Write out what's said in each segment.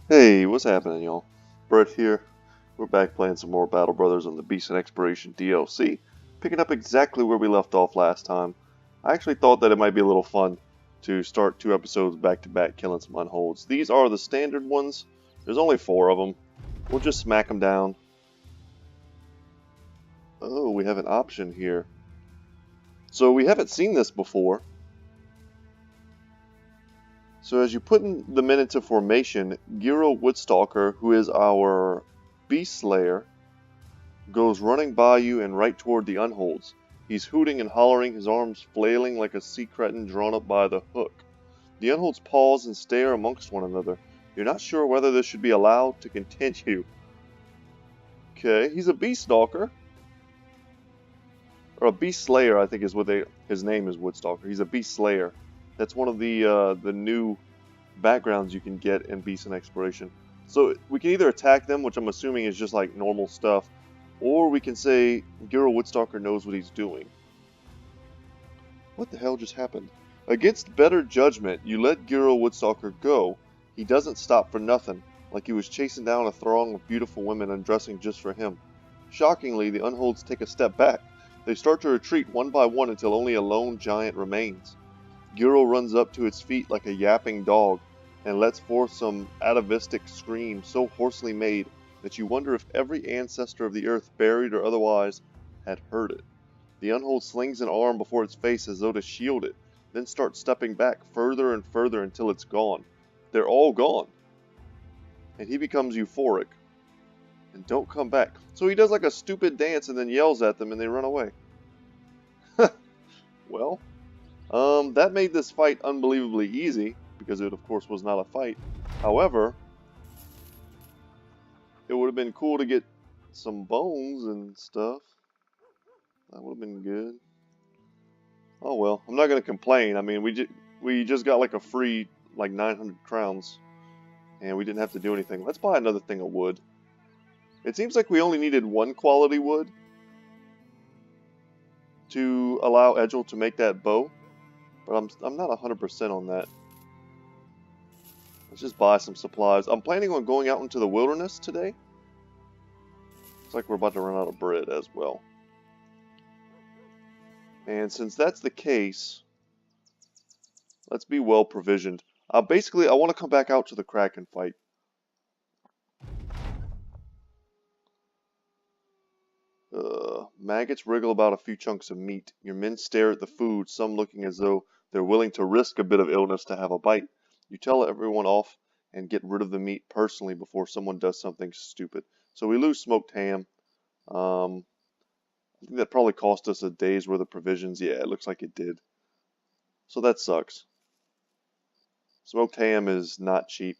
Hey, what's happening, y'all? Brett here. We're back playing some more Battle Brothers on the Beast and Exploration DLC, picking up exactly where we left off last time. I actually thought that it might be a little fun to start 2 episodes back to back killing some unholds. These are the standard ones. There's only 4 of them. We'll just smack them down. Oh, we have an option here. So we haven't seen this before. So as you put the men into formation, Giro Woodstalker, who is our Beast Slayer, goes running by you and right toward the unholds. He's hooting and hollering, his arms flailing like a sea cretin drawn up by the hook. The unholds pause and stare amongst one another. You're not sure whether this should be allowed to continue. Okay, he's a beast stalker. Or a beast slayer, I think is what his name is, Woodstalker. He's a beast slayer. That's one of the new backgrounds you can get in Beast and Exploration. So we can either attack them, which I'm assuming is just like normal stuff, or we can say Giro Woodstalker knows what he's doing. What the hell just happened? Against better judgment, you let Giro Woodstalker go. He doesn't stop for nothing, like he was chasing down a throng of beautiful women undressing just for him. Shockingly, the unholds take a step back. They start to retreat one by one until only a lone giant remains. Giro runs up to its feet like a yapping dog and lets forth some atavistic scream so hoarsely made that you wonder if every ancestor of the earth, buried or otherwise, had heard it. The unhold slings an arm before its face as though to shield it, then starts stepping back further and further until it's gone. They're all gone. And he becomes euphoric. And don't come back. So he does like a stupid dance and then yells at them and they run away. Well, that made this fight unbelievably easy, because it of course was not a fight. However, it would have been cool to get some bones and stuff. That would have been good. Oh well, I'm not going to complain. I mean, we just got like a free like 900 crowns, and we didn't have to do anything. Let's buy another thing of wood. It seems like we only needed 1 quality wood to allow Edgel to make that bow, but I'm not 100% on that. Let's just buy some supplies. I'm planning on going out into the wilderness today. Looks like we're about to run out of bread as well. And since that's the case, let's be well provisioned. Basically, I want to come back out to the Kraken fight. Maggots wriggle about a few chunks of meat. Your men stare at the food, some looking as though they're willing to risk a bit of illness to have a bite. You tell everyone off and get rid of the meat personally before someone does something stupid. So we lose smoked ham. I think that probably cost us a day's worth of provisions. Yeah, it looks like it did. So that sucks. Smoked ham is not cheap.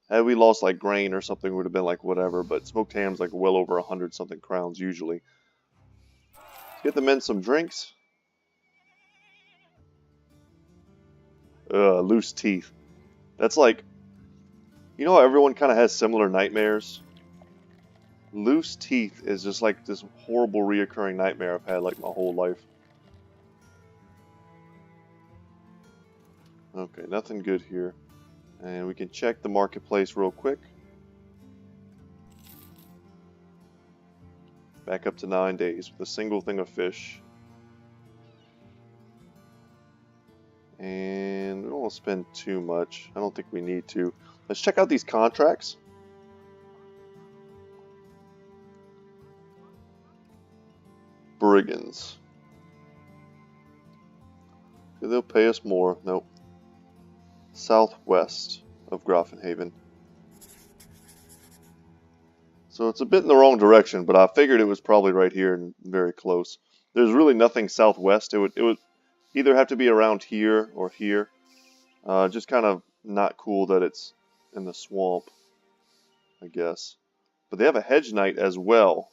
Had we lost like grain or something, it would have been like whatever, but smoked ham's like well over 100 something crowns usually. Let's get the men some drinks. Loose teeth. That's like, you know how everyone kind of has similar nightmares? Loose teeth is just like this horrible reoccurring nightmare I've had like my whole life. Okay, nothing good here. And we can check the marketplace real quick. Back up to 9 days with a single thing of fish. And we don't want to spend too much. I don't think we need to. Let's check out these contracts. Brigands. They'll pay us more. Nope. Southwest of Grafenhaven. So it's a bit in the wrong direction, but I figured it was probably right here and very close. There's really nothing southwest. It would either have to be around here or here. Just kind of not cool that it's in the swamp, I guess. But they have a hedge knight as well.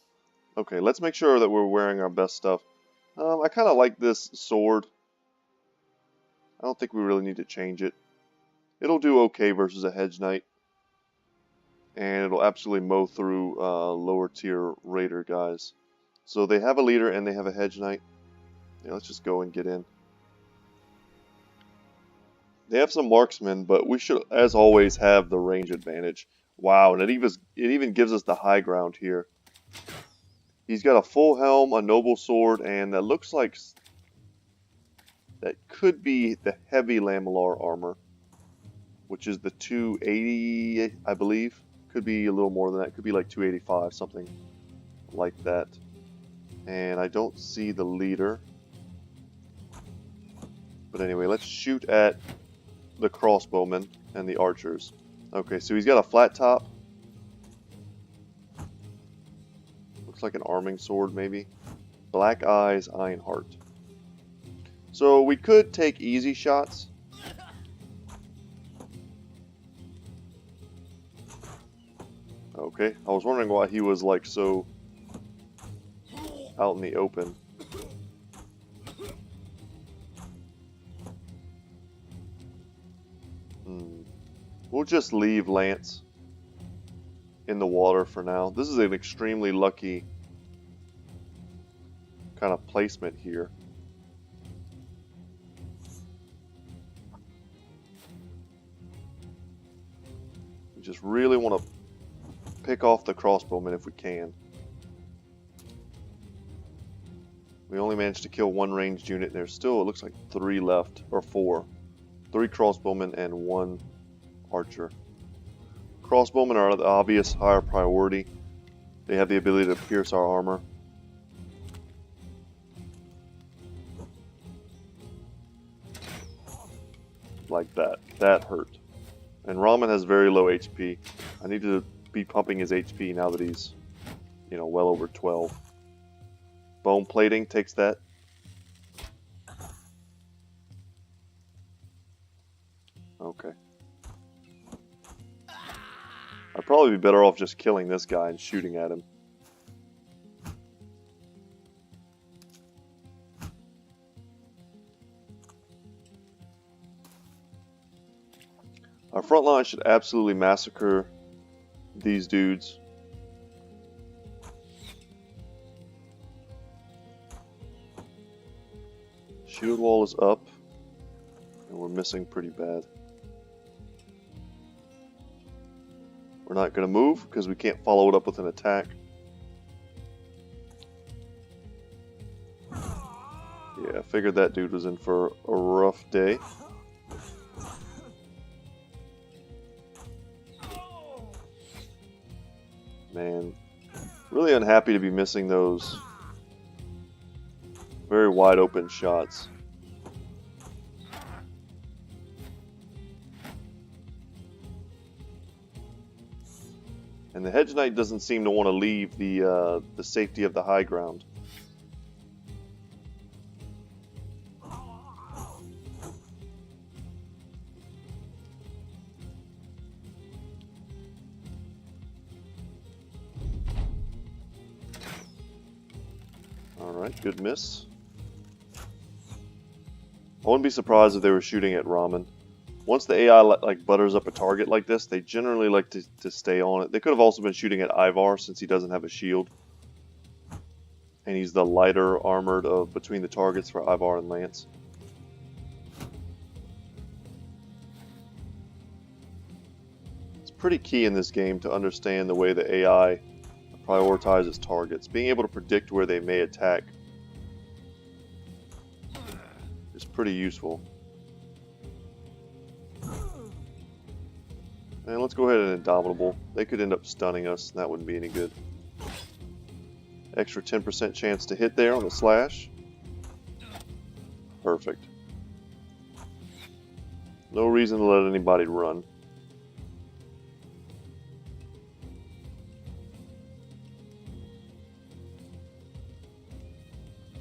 Okay, let's make sure that we're wearing our best stuff. I kind of like this sword. I don't think we really need to change it. It'll do okay versus a hedge knight. And it'll absolutely mow through lower tier raider guys. So they have a leader and they have a hedge knight. Yeah, let's just go and get in. They have some marksmen, but we should, as always, have the range advantage. Wow, and it even gives us the high ground here. He's got a full helm, a noble sword, and that looks like that could be the heavy lamellar armor, which is the 280, I believe. Could be a little more than that. Could be like 285, something like that. And I don't see the leader. But anyway, let's shoot at the crossbowmen and the archers. Okay, so he's got a flat top. Looks like an arming sword, maybe. Black Eyes, Ironheart. So we could take easy shots. Okay, I was wondering why he was like so out in the open. We'll just leave Lance in the water for now. This is an extremely lucky kind of placement here. We just really want to pick off the crossbowmen if we can. We only managed to kill one ranged unit, and there's still, it looks like 3 left, or 4. 3 crossbowmen and 1 archer. Crossbowmen are the obvious higher priority. They have the ability to pierce our armor. Like that. That hurt. And Ramen has very low HP. I need to be pumping his HP now that he's, you know, well over 12. Bone plating takes that. Okay. I'd probably be better off just killing this guy and shooting at him. Our front line should absolutely massacre these dudes. Shield wall is up, and we're missing pretty bad. We're not going to move because we can't follow it up with an attack. Yeah, I figured that dude was in for a rough day. Man, really unhappy to be missing those very wide open shots. And the Hedge Knight doesn't seem to want to leave the safety of the high ground. Alright, good miss. I wouldn't be surprised if they were shooting at Ramen. Once the AI like butters up a target like this, they generally like to stay on it. They could have also been shooting at Ivar since he doesn't have a shield. And he's the lighter armored of between the targets for Ivar and Lance. It's pretty key in this game to understand the way the AI prioritizes targets. Being able to predict where they may attack is pretty useful. And let's go ahead and Indomitable. They could end up stunning us, and that wouldn't be any good. Extra 10% chance to hit there on the slash. Perfect. No reason to let anybody run.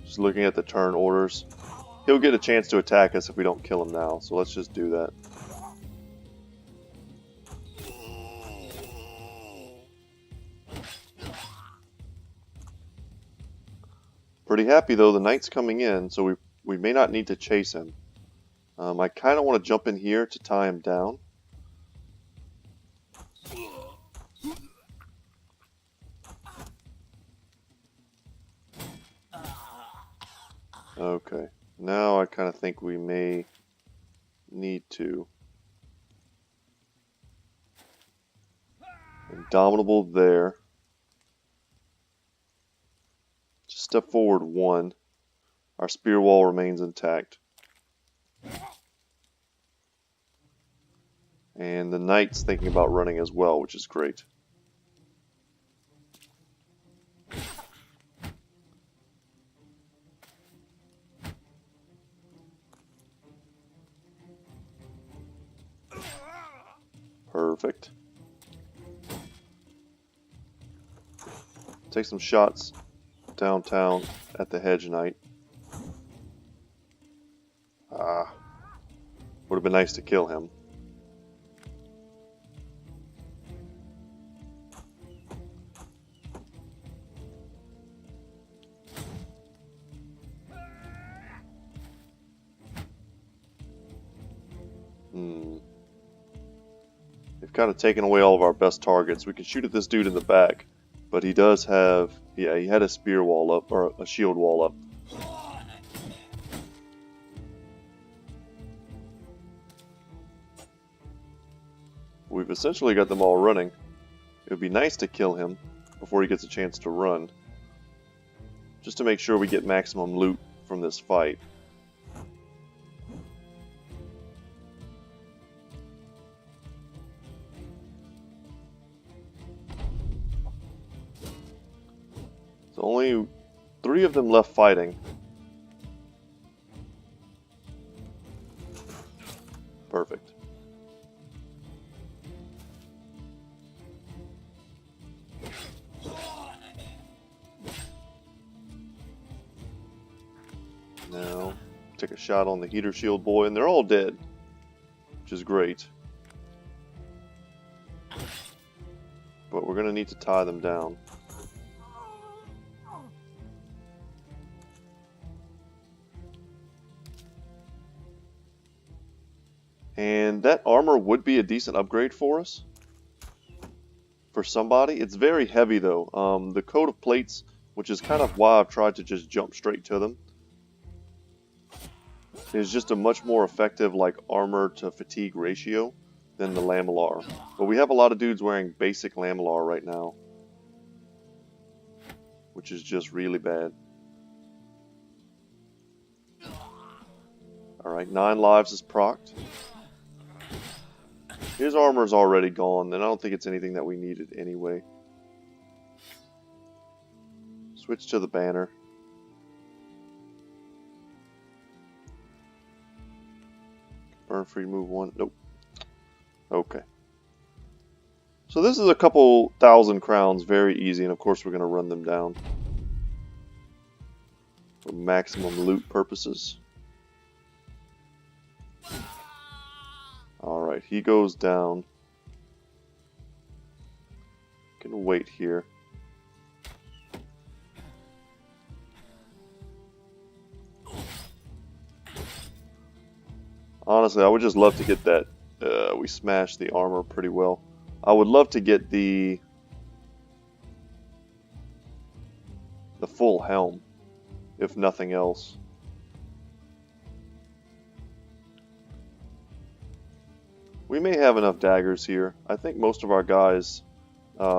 Just looking at the turn orders. He'll get a chance to attack us if we don't kill him now, so let's just do that. Pretty happy though, the knight's coming in, so we may not need to chase him. I kind of want to jump in here to tie him down. Okay, now I kind of think we may need to. Indomitable there. Just step forward 1. Our spear wall remains intact. And the knight's thinking about running as well, which is great. Perfect. Take some shots downtown at the hedge knight. Would have been nice to kill him. They've kind of taken away all of our best targets. We can shoot at this dude in the back, but he does have, yeah, he had a spear wall up, or a shield wall up. We've essentially got them all running. It would be nice to kill him before he gets a chance to run, just to make sure we get maximum loot from this fight. So only 3 of them left fighting. Perfect. Now, take a shot on the heater shield boy, and they're all dead, which is great. But we're going to need to tie them down. And that armor would be a decent upgrade for us. For somebody. It's very heavy though. The coat of plates, which is kind of why I've tried to just jump straight to them, is just a much more effective like armor to fatigue ratio than the lamellar. But we have a lot of dudes wearing basic lamellar right now, which is just really bad. Alright, 9 lives is procced. His armor's already gone, and I don't think it's anything that we needed anyway. Switch to the banner. Burn free, move 1. Nope. Okay. So this is a couple thousand crowns, very easy, and of course we're going to run them down for maximum loot purposes. Alright, he goes down. Can wait here. Honestly, I would just love to get that. We smashed the armor pretty well. I would love to get the full helm, if nothing else. We may have enough daggers here. I think most of our guys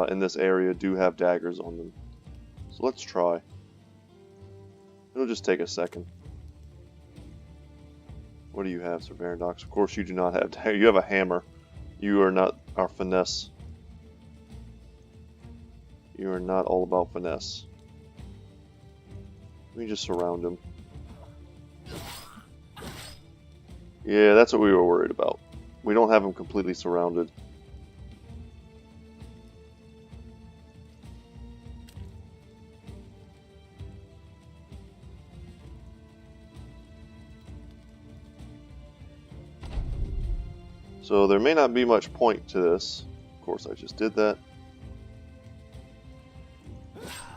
in this area do have daggers on them. So let's try. It'll just take a second. What do you have, Sir Varandox? Of course you do not have dagger. You have a hammer. You are not our finesse. You are not all about finesse. Let me just surround him. Yeah, that's what we were worried about. We don't have him completely surrounded. So there may not be much point to this. Of course, I just did that.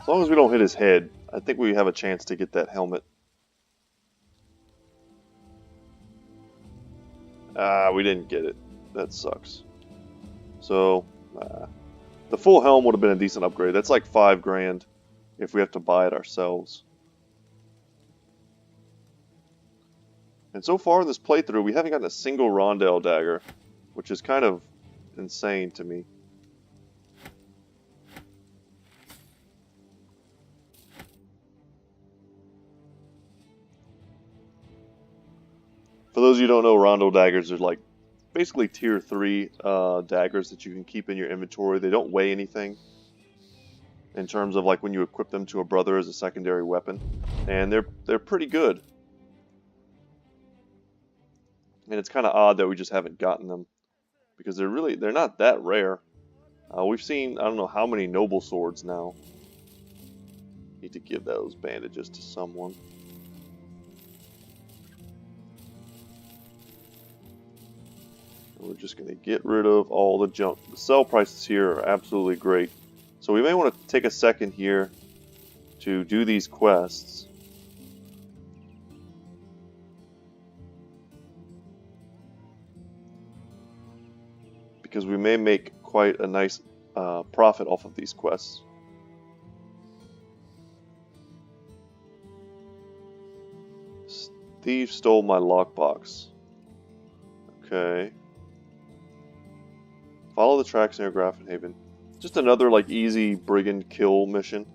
As long as we don't hit his head, I think we have a chance to get that helmet. We didn't get it. That sucks. So, the full helm would have been a decent upgrade. That's like 5 grand if we have to buy it ourselves. And so far in this playthrough, we haven't gotten a single Rondell dagger, which is kind of insane to me. For those of you who don't know, Rondell daggers are like basically tier 3 daggers that you can keep in your inventory. They don't weigh anything in terms of like when you equip them to a brother as a secondary weapon, and they're pretty good. And it's kind of odd that we just haven't gotten them because they're not that rare. We've seen I don't know how many noble swords now. Need to give those bandages to someone. We're just going to get rid of all the junk. The sell prices here are absolutely great. So we may want to take a second here to do these quests. Because we may make quite a nice profit off of these quests. Steve stole my lockbox. Okay. Follow the tracks near Grafenhaven. Just another like easy brigand kill mission.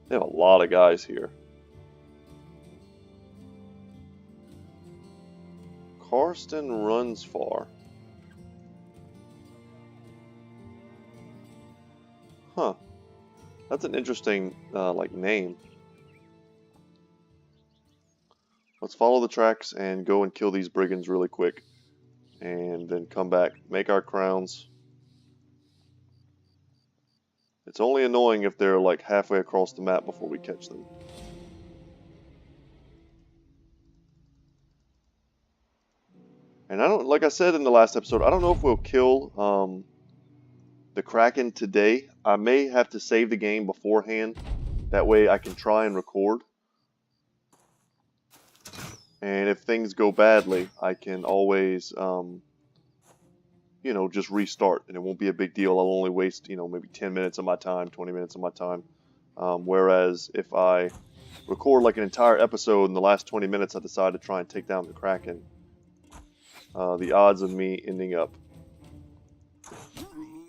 They have a lot of guys here. Karsten runs far. Huh. That's an interesting like name. Let's follow the tracks and go and kill these brigands really quick. And then come back. Make our crowns. It's only annoying if they're like halfway across the map before we catch them. And I don't, like I said in the last episode, I don't know if we'll kill the Kraken today. I may have to save the game beforehand. That way I can try and record. And if things go badly, I can always, you know, just restart. And it won't be a big deal. I'll only waste, you know, maybe 10 minutes of my time, 20 minutes of my time. Whereas if I record like an entire episode in the last 20 minutes I decide to try and take down the Kraken, the odds of me ending up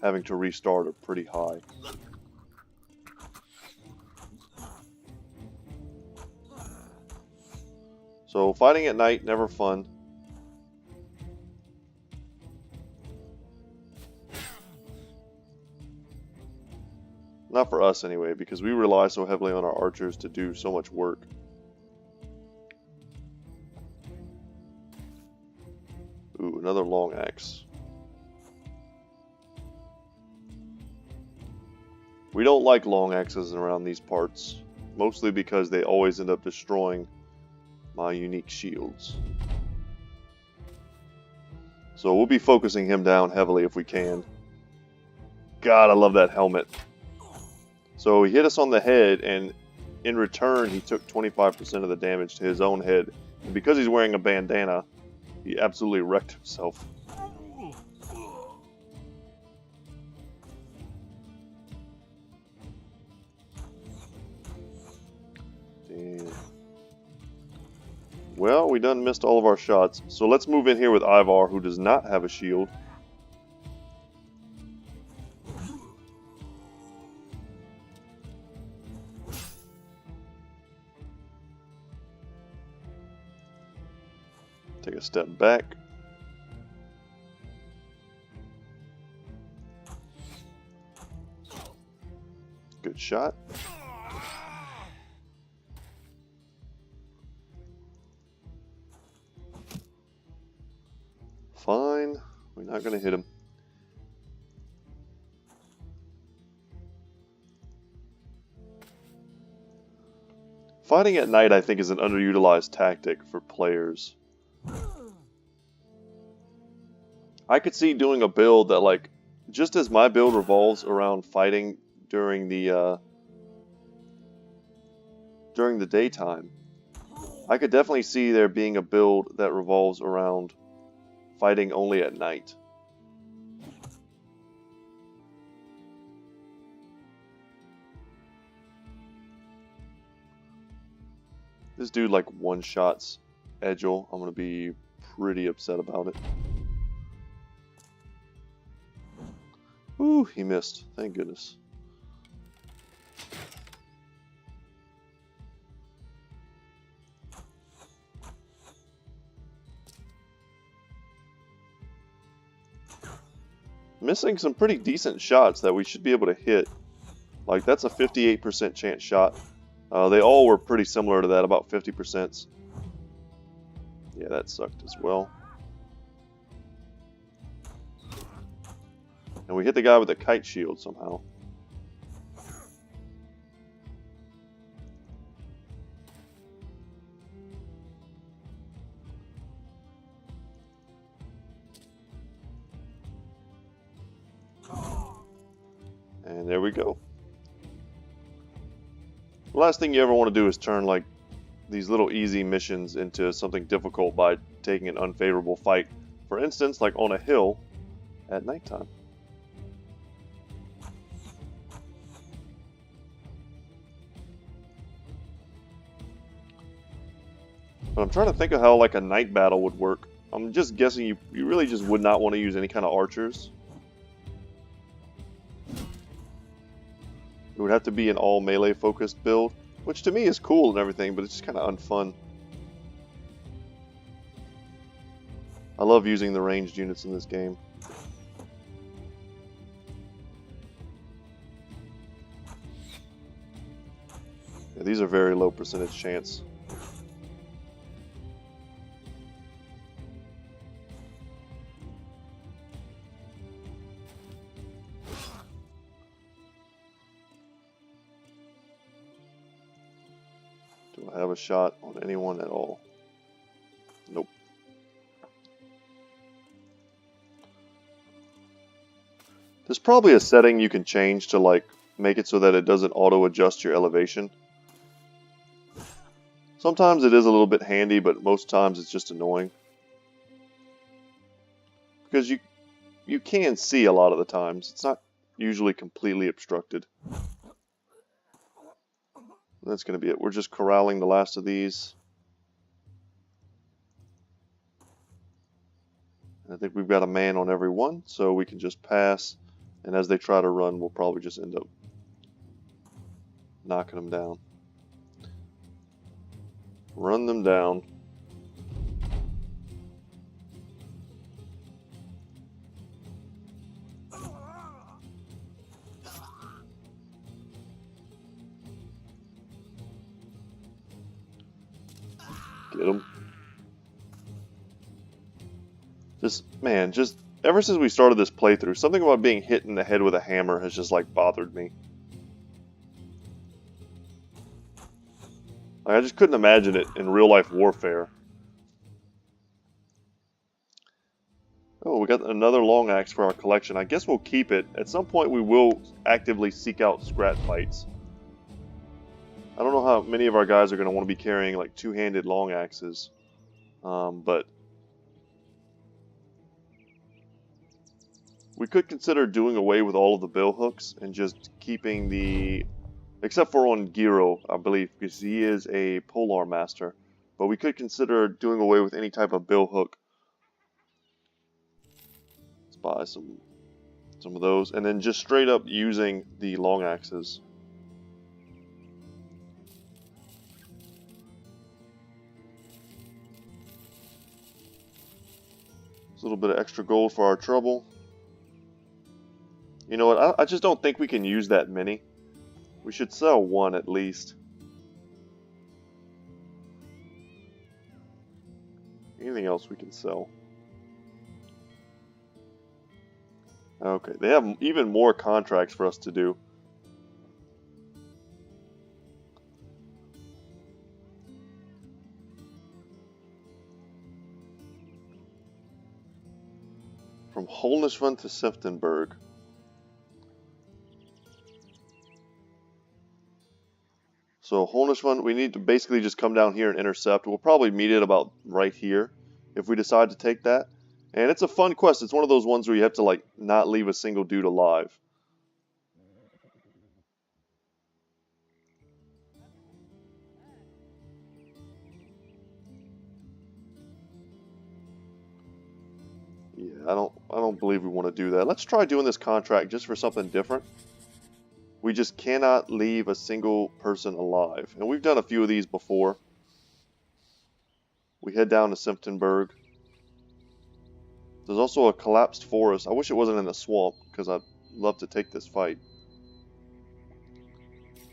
having to restart are pretty high. So fighting at night, never fun. Not for us anyway, because we rely so heavily on our archers to do so much work. Ooh, another long axe. We don't like long axes around these parts, mostly because they always end up destroying my unique shields. So we'll be focusing him down heavily if we can. God, I love that helmet. So he hit us on the head, and in return he took 25% of the damage to his own head. And because he's wearing a bandana, he absolutely wrecked himself. Damn. Well, we done missed all of our shots. So let's move in here with Ivar, who does not have a shield. Take a step back. Good shot. Fine. We're not going to hit him. Fighting at night, I think, is an underutilized tactic for players. I could see doing a build that, like, just as my build revolves around fighting during the daytime, I could definitely see there being a build that revolves around fighting only at night. This dude like one-shots Edgel. I'm going to be pretty upset about it. Ooh, he missed. Thank goodness. Missing some pretty decent shots that we should be able to hit. Like, that's a 58% chance shot. They all were pretty similar to that, about 50%. Yeah, that sucked as well. And we hit the guy with a kite shield somehow. And there we go. The last thing you ever want to do is turn like these little easy missions into something difficult by taking an unfavorable fight. For instance, like on a hill at nighttime. But I'm trying to think of how like a night battle would work. I'm just guessing you really just would not want to use any kind of archers. It would have to be an all melee focused build, which to me is cool and everything, but it's just kind of unfun. I love using the ranged units in this game. Yeah, these are very low percentage chance. Do I have a shot on anyone at all? Nope. There's probably a setting you can change to like make it so that it doesn't auto adjust your elevation. Sometimes it is a little bit handy, but most times it's just annoying. Because you can see a lot of the times. It's not usually completely obstructed. That's going to be it. We're just corralling the last of these. I think we've got a man on every one, so we can just pass. And as they try to run, we'll probably just end up knocking them down. Run them down. Get them. Man, just ever since we started this playthrough, something about being hit in the head with a hammer has just like bothered me. Like, I just couldn't imagine it in real life warfare. Oh, we got another long axe for our collection. I guess we'll keep it. At some point we will actively seek out Scrat fights. I don't know how many of our guys are going to want to be carrying like two-handed long axes. But we could consider doing away with all of the bill hooks and just keeping the... Except for on Giro, I believe, because he is a Polar Master. But we could consider doing away with any type of bill hook. Let's buy some of those. And then just straight up using the long axes. A little bit of extra gold for our trouble. You know what? I just don't think we can use that many. We should sell one at least. Anything else we can sell? Okay, they have even more contracts for us to do. From Holnishvan to Seftenberg. So Holnishvan, we need to basically just come down here and intercept. We'll probably meet it about right here if we decide to take that. And it's a fun quest. It's one of those ones where you have to like not leave a single dude alive. Yeah, I don't believe we want to do that. Let's try doing this contract just for something different. We just cannot leave a single person alive. And we've done a few of these before. We head down to Simptonburg. There's also a collapsed forest. I wish it wasn't in a swamp, because I'd love to take this fight.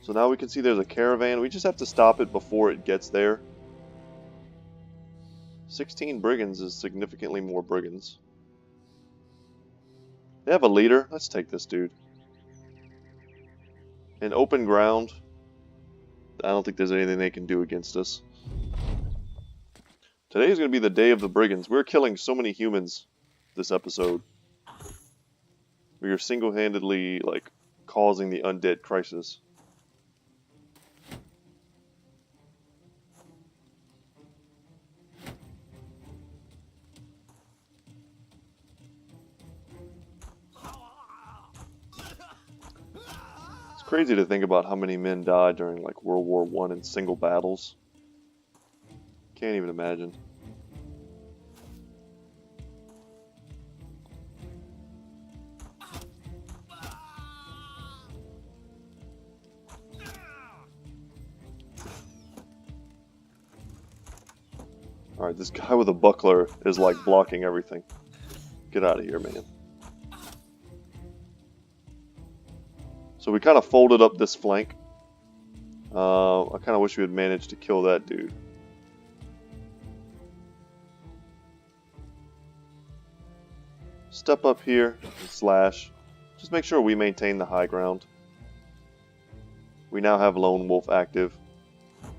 So now we can see there's a caravan. We just have to stop it before it gets there. 16 brigands is significantly more brigands. They have a leader. Let's take this dude. In open ground, I don't think there's anything they can do against us. Today is going to be the day of the brigands. We're killing so many humans this episode. We are single-handedly, like, causing the undead crisis. It's crazy to think about how many men died during, like, World War I in single battles. Can't even imagine. Alright, this guy with a buckler is like blocking everything. Get out of here, man. So we kind of folded up this flank. I kind of wish we had managed to kill that dude. Step up here and slash. Just make sure we maintain the high ground. We now have Lone Wolf active.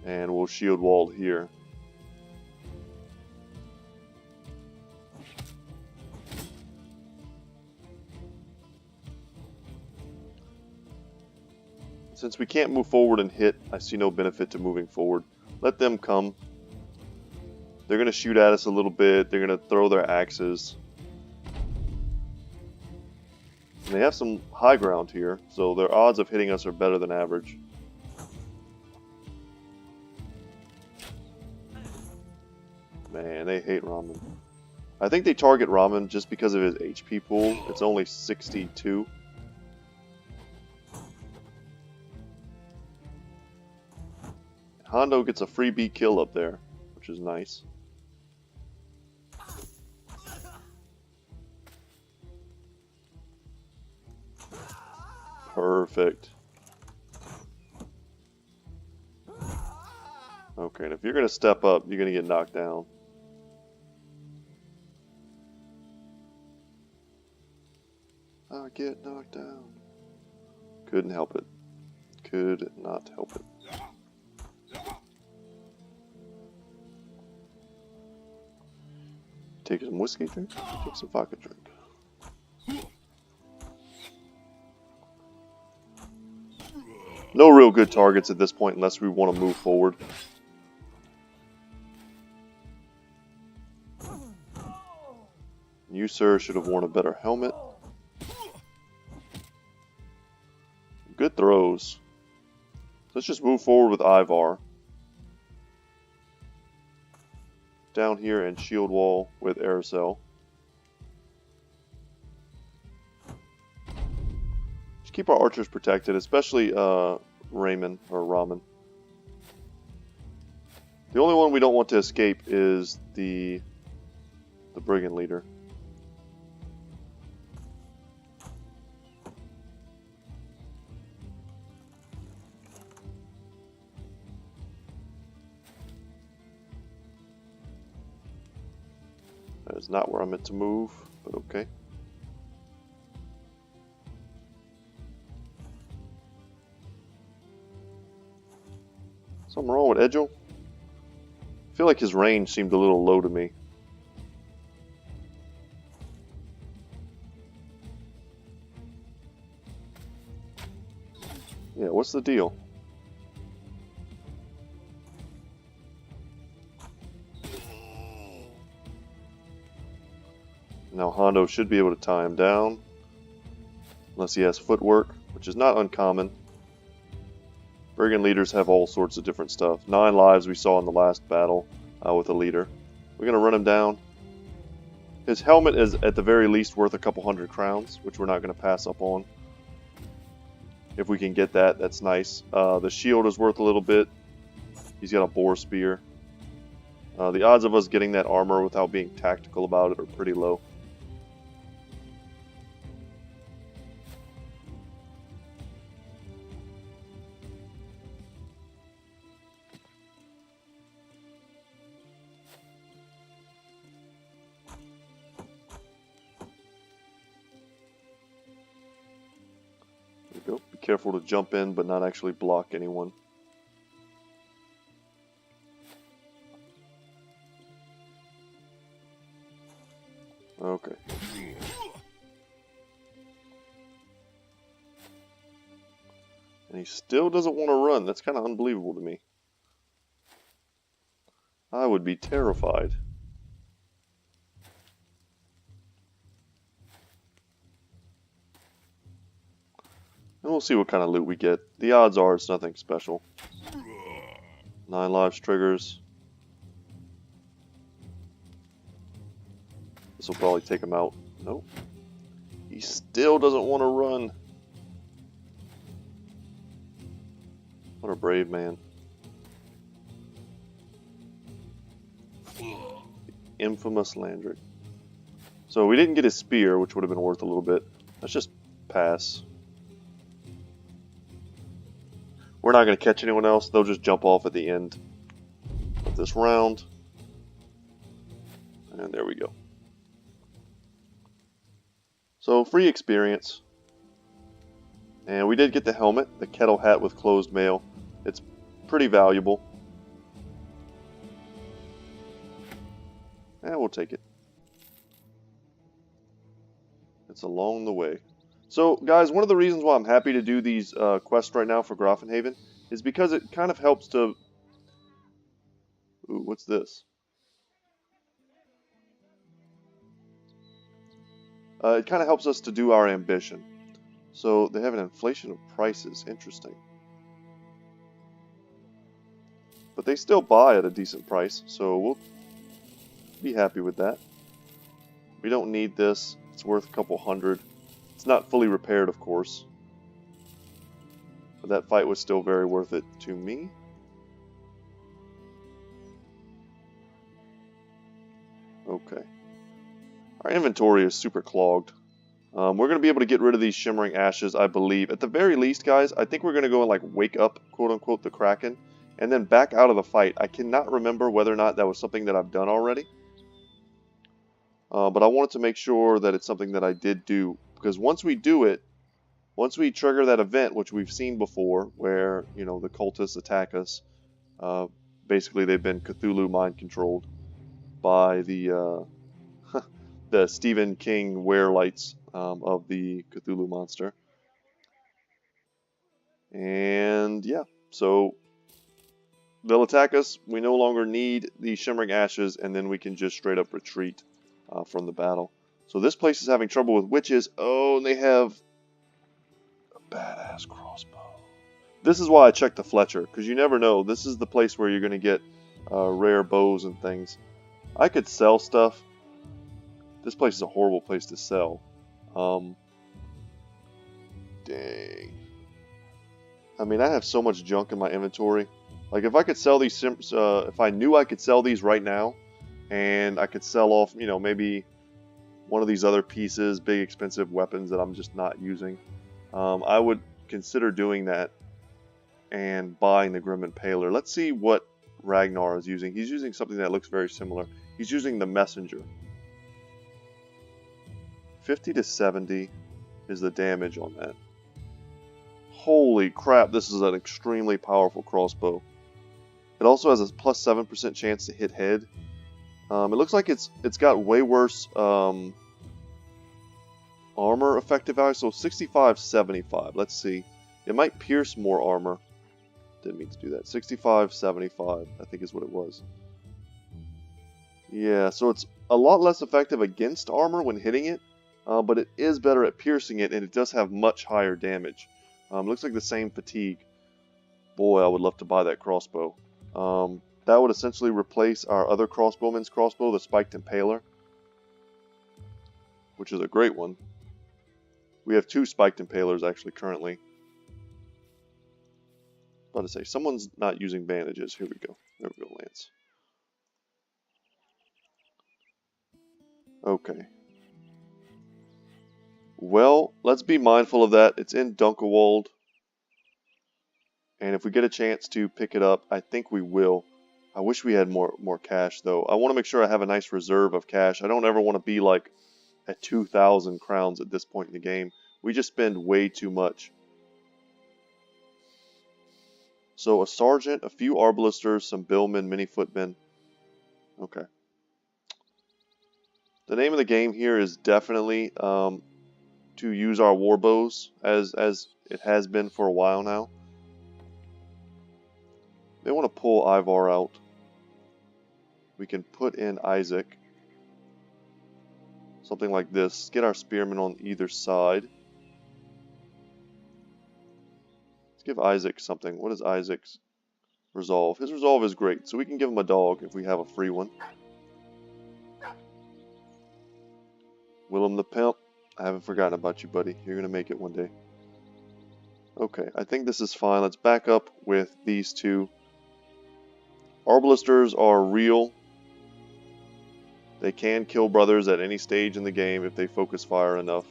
And we'll shield wall here. Since we can't move forward and hit, I see no benefit to moving forward. Let them come. They're going to shoot at us a little bit. They're going to throw their axes. And they have some high ground here, so their odds of hitting us are better than average. Man, they hate Ramen. I think they target Ramen just because of his HP pool. It's only 62. Hondo gets a freebie kill up there, which is nice. Perfect. Okay, and if you're going to step up, you're going to get knocked down. I get knocked down. Couldn't help it. Could not help it. Take some whiskey drink, take some vodka drink. No real good targets at this point unless we want to move forward. You, sir, should have worn a better helmet. Good throws. Let's just move forward with Ivar. Down here and shield wall with Aracel. Just keep our archers protected, especially Ramen or Ramen. The only one we don't want to escape is the brigand leader. That is not where I'm meant to move, but okay. Something wrong with Edgel? I feel like his range seemed a little low to me. Yeah, what's the deal? Now Hondo should be able to tie him down. Unless he has footwork, which is not uncommon. Brigand leaders have all sorts of different stuff. 9 lives we saw in the last battle with a leader. We're going to run him down. His helmet is at the very least worth a couple hundred crowns, which we're not going to pass up on. If we can get that, that's nice. The shield is worth a little bit. He's got a boar spear. The odds of us getting that armor without being tactical about it are pretty low. There we go. Be careful to jump in, but not actually block anyone. Okay. And he still doesn't want to run. That's kind of unbelievable to me. I would be terrified. And we'll see what kind of loot we get. The odds are it's nothing special. 9 lives triggers. This will probably take him out. Nope. He still doesn't want to run. What a brave man. The infamous Landrick. So we didn't get his spear, which would have been worth a little bit. Let's just pass. We're not going to catch anyone else. They'll just jump off at the end of this round. And there we go. So, free experience. And we did get the helmet, the kettle hat with closed mail. It's pretty valuable. And we'll take it. It's along the way. So, guys, one of the reasons why I'm happy to do these quests right now for Grafenhaven is because it kind of helps to... Ooh, what's this? It kind of helps us to do our ambition. So they have an inflation of prices. Interesting. But they still buy at a decent price, so we'll be happy with that. We don't need this. It's worth a couple hundred. It's not fully repaired, of course. But that fight was still very worth it to me. Okay. Our inventory is super clogged. We're going to be able to get rid of these shimmering ashes, I believe. At the very least, guys, I think we're going to go and like wake up, quote-unquote, the Kraken, and then back out of the fight. I cannot remember whether or not that was something that I've done already. But I wanted to make sure that it's something that I did do. Because once we do it, once we trigger that event, which we've seen before, where, you know, the cultists attack us, basically they've been Cthulhu mind-controlled by the Stephen King werelights of the Cthulhu monster. And yeah, so they'll attack us. We no longer need the shimmering ashes, and then we can just straight up retreat from the battle. So this place is having trouble with witches. Oh, and they have a badass crossbow. This is why I checked the Fletcher, because you never know. This is the place where you're going to get rare bows and things. I could sell stuff. This place is a horrible place to sell. Dang. I mean, I have so much junk in my inventory. Like, if I could sell these, if I knew I could sell these right now, and I could sell off, you know, maybe one of these other pieces, big expensive weapons that I'm just not using, I would consider doing that and buying the Grim Impaler. Let's see what Ragnar is using. He's using something that looks very similar. He's using the Messenger. 50 to 70 is the damage on that. Holy crap, this is an extremely powerful crossbow. It also has a plus 7% chance to hit head. It looks like it's got way worse armor effective value, so 65, 75. Let's see. It might pierce more armor. Didn't mean to do that. 65, 75, I think is what it was. Yeah, so it's a lot less effective against armor when hitting it. But it is better at piercing it, and it does have much higher damage. Looks like the same fatigue. Boy, I would love to buy that crossbow. That would essentially replace our other crossbowman's crossbow, the Spiked Impaler. which is a great one. We have 2 spiked impalers actually currently. About to say, someone's not using bandages. Here we go. There we go, Lance. Okay. Well, let's be mindful of that. It's in Dunkelwald. And if we get a chance to pick it up, I think we will. I wish we had more cash, though. I want to make sure I have a nice reserve of cash. I don't ever want to be like at 2,000 crowns at this point in the game. We just spend way too much. So a sergeant, a few arbalisters, some billmen, many footmen. Okay. The name of the game here is definitely to use our warbows, as it has been for a while now. They want to pull Ivar out. We can put in Isaac. Something like this. Get our spearmen on either side. Let's give Isaac something. What is Isaac's resolve? His resolve is great, so we can give him a dog if we have a free one. Willem the Pimp, I haven't forgotten about you, buddy. You're going to make it one day. Okay, I think this is fine. Let's back up with these 2. Arbalisters are real. They can kill brothers at any stage in the game if they focus fire enough.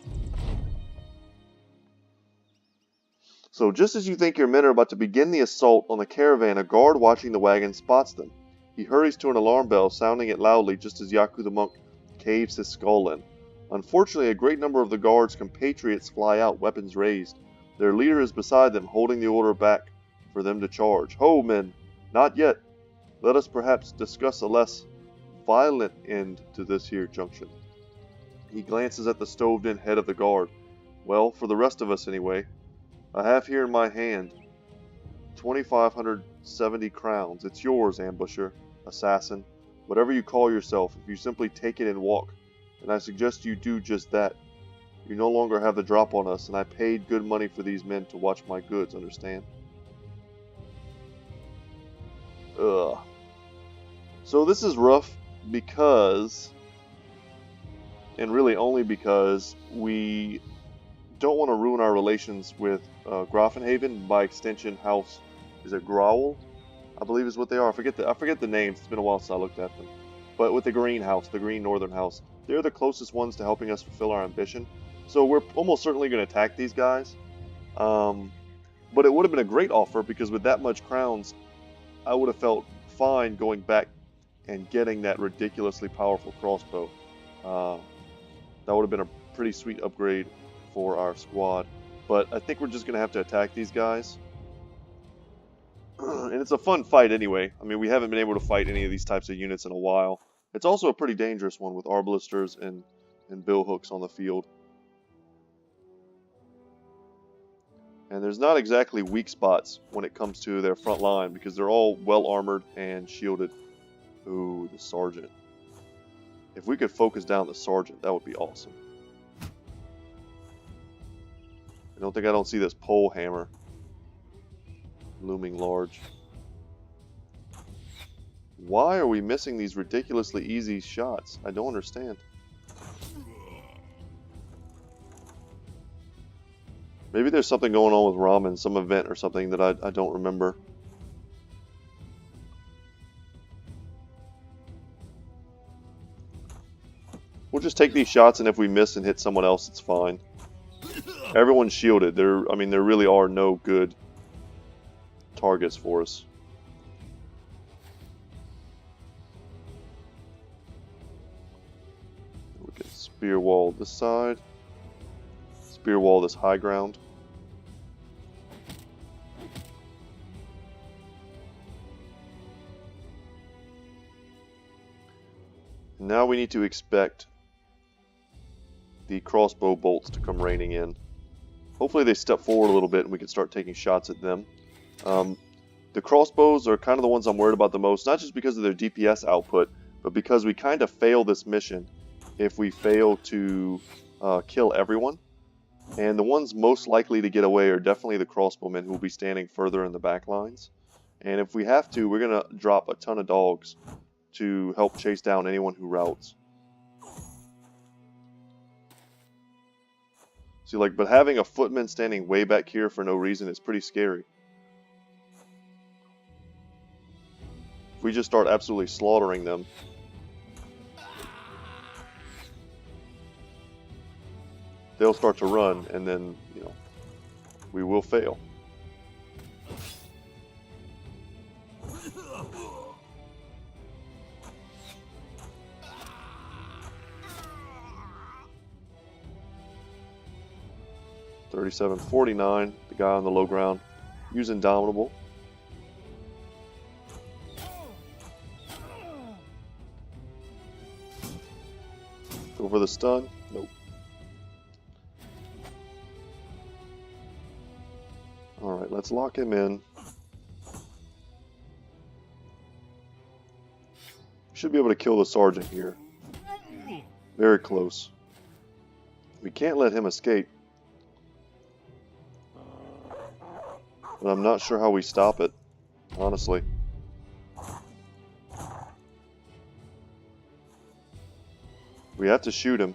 So just as you think your men are about to begin the assault on the caravan, a guard watching the wagon spots them. He hurries to an alarm bell, sounding it loudly just as Yaku the monk caves his skull in. Unfortunately, a great number of the guard's compatriots fly out, weapons raised. Their leader is beside them, holding the order back for them to charge. Ho, men! Not yet! Let us perhaps discuss a less violent end to this here junction. He glances at the stoved-in head of the guard. Well, for the rest of us anyway. I have here in my hand 2,570 crowns. It's yours, ambusher, assassin, whatever you call yourself, if you simply take it and walk. And I suggest you do just that. You no longer have the drop on us, and I paid good money for these men to watch my goods, understand? Ugh. So this is rough because, and really only because, we don't want to ruin our relations with Grafenhaven, by extension House, is it Growl? I believe is what they are. I forget the names, it's been a while since I looked at them. But with the Green House, the Green Northern House, they're the closest ones to helping us fulfill our ambition. So we're almost certainly going to attack these guys. But it would have been a great offer, because with that much crowns, I would have felt fine going back and getting that ridiculously powerful crossbow. That would have been a pretty sweet upgrade for our squad. But I think we're just going to have to attack these guys. And it's a fun fight anyway. I mean, we haven't been able to fight any of these types of units in a while. It's also a pretty dangerous one with arbalisters and billhooks on the field. And there's not exactly weak spots when it comes to their front line, because they're all well armored and shielded. Ooh, the sergeant. If we could focus down the sergeant, that would be awesome. I don't see this pole hammer looming large. Why are we missing these ridiculously easy shots? I don't understand. Maybe there's something going on with ramen, some event or something that I don't remember. We'll just take these shots, and if we miss and hit someone else, it's fine. Everyone's shielded. There really are no good targets for us. We can spear wall this side. Spear wall this high ground. Now we need to expect the crossbow bolts to come raining in. Hopefully they step forward a little bit and we can start taking shots at them. The crossbows are kind of the ones I'm worried about the most, not just because of their DPS output, but because we kind of fail this mission if we fail to kill everyone. And the ones most likely to get away are definitely the crossbowmen, who will be standing further in the back lines. And if we have to, we're going to drop a ton of dogs to help chase down anyone who routes. See, like, but having a footman standing way back here for no reason is pretty scary. If we just start absolutely slaughtering them, they'll start to run, and then, you know, we will fail. $37.49, the guy on the low ground, use Indomitable. Go for the stun. Nope. Alright, let's lock him in. Should be able to kill the sergeant here. Very close. We can't let him escape. But I'm not sure how we stop it, honestly. We have to shoot him.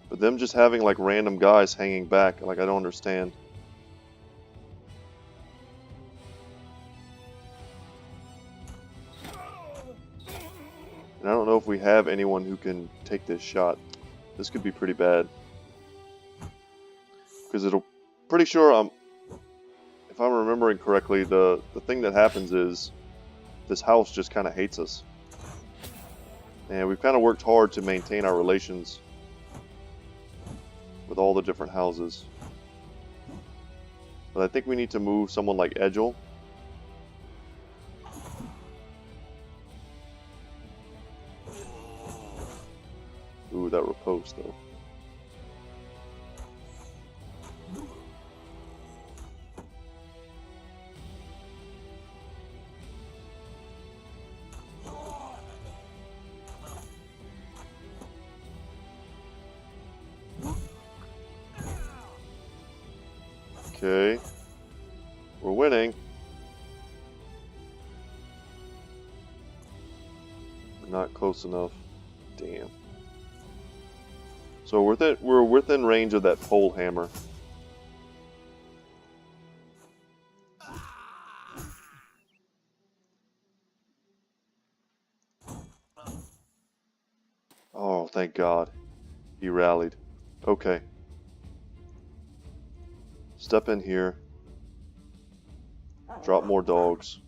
But them just having like random guys hanging back, like I don't understand. And I don't know if we have anyone who can take this shot. This could be pretty bad. Because it'll, pretty sure if I'm remembering correctly, the thing that happens is this house just kind of hates us. And we've kind of worked hard to maintain our relations with all the different houses. But I think we need to move someone like Edgel. Ooh, that riposte though. Okay, we're winning. We're not close enough. Damn. So we're within range of that pole hammer. Oh, thank God. He rallied. Okay. Step in here. Drop more dogs.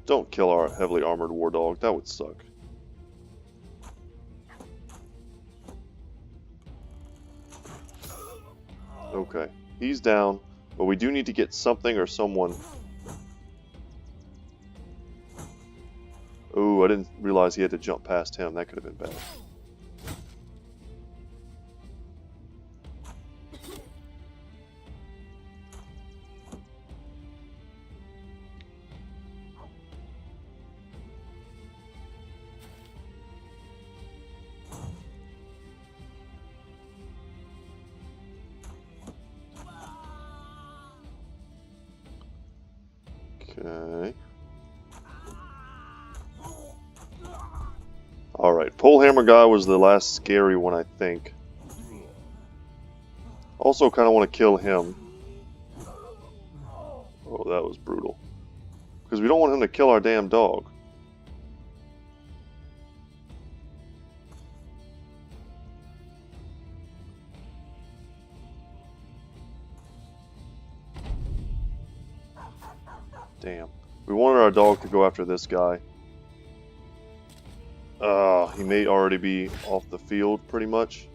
Don't kill our heavily armored war dog. That would suck. Okay. He's down. But we do need to get something or someone. Ooh, I didn't realize he had to jump past him. That could have been bad. Okay. Alright, Polehammer guy was the last scary one, I think. Also kind of want to kill him. Oh, that was brutal. Because we don't want him to kill our damn dog. Damn. We wanted our dog to go after this guy. He may already be off the field, pretty much.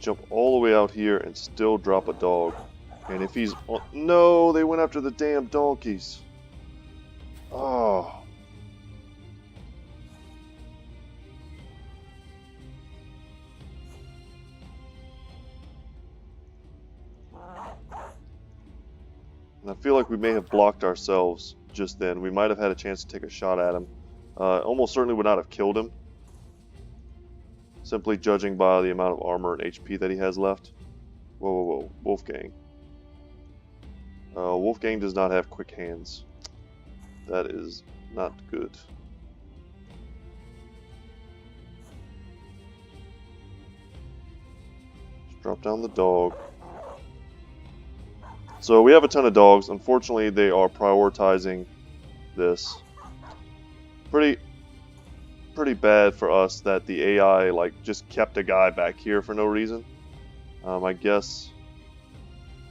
Jump all the way out here and still drop a dog. And if he's... no, they went after the damn donkeys. Oh. And I feel like we may have blocked ourselves just then. We might have had a chance to take a shot at him. Almost certainly would not have killed him. Simply judging by the amount of armor and HP that he has left. Whoa, whoa, whoa. Wolfgang. Wolfgang does not have quick hands. That is not good. Just drop down the dog. So we have a ton of dogs. Unfortunately, they are prioritizing this. Pretty bad for us that the AI like just kept a guy back here for no reason. I guess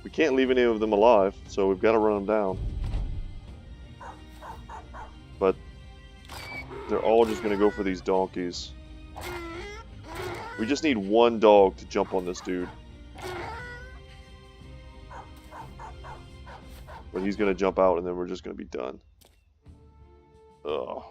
we can't leave any of them alive, so we've got to run them down. But they're all just going to go for these donkeys. We just need one dog to jump on this dude. But he's going to jump out and then we're just going to be done. Ugh.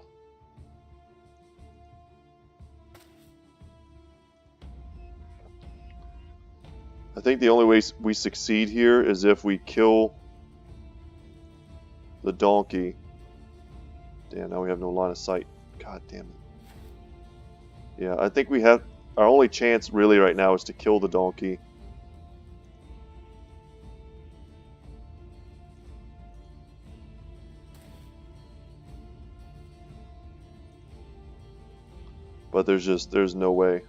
I think the only way we succeed here is if we kill the donkey. Damn, now we have no line of sight. God damn it. Yeah, I think we have... Our only chance really right now is to kill the donkey. But there's no way.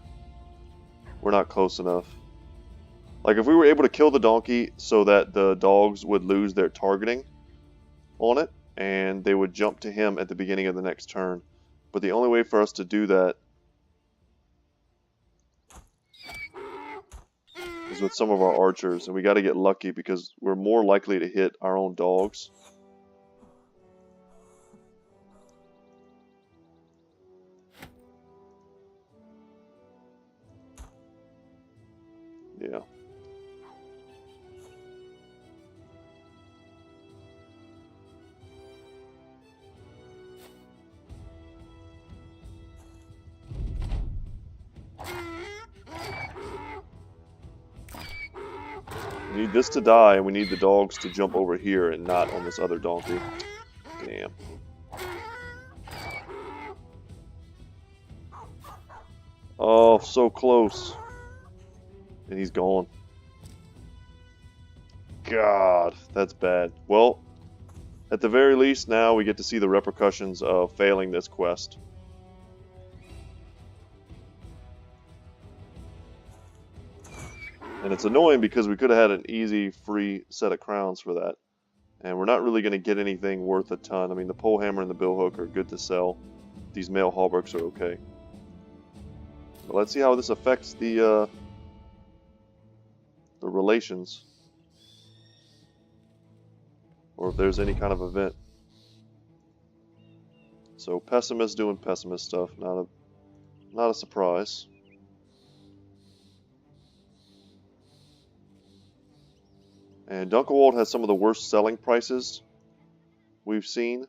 We're not close enough. Like, if we were able to kill the donkey so that the dogs would lose their targeting on it, and they would jump to him at the beginning of the next turn. But the only way for us to do that is with some of our archers, and we got to get lucky because we're more likely to hit our own dogs. Yeah. We need this to die, and we need the dogs to jump over here and not on this other donkey. Damn. Oh, so close. And he's gone. God, that's bad. Well, at the very least, now we get to see the repercussions of failing this quest. And it's annoying because we could have had an easy, free set of crowns for that. And we're not really going to get anything worth a ton. I mean, the pole hammer and the billhook are good to sell. These mail hauberks are okay. But let's see how this affects the relations. Or if there's any kind of event. So pessimist doing pessimist stuff, not a surprise. And Dunkelwald has some of the worst selling prices we've seen.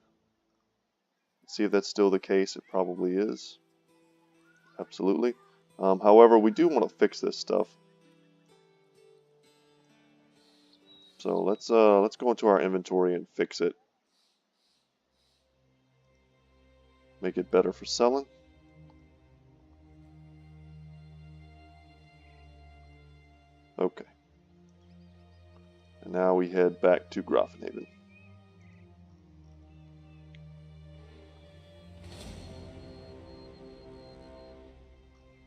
Let's see if that's still the case. It probably is. Absolutely. However, we do want to fix this stuff. So let's go into our inventory and fix it. Make it better for selling. Okay. And now we head back to Grafenhaven.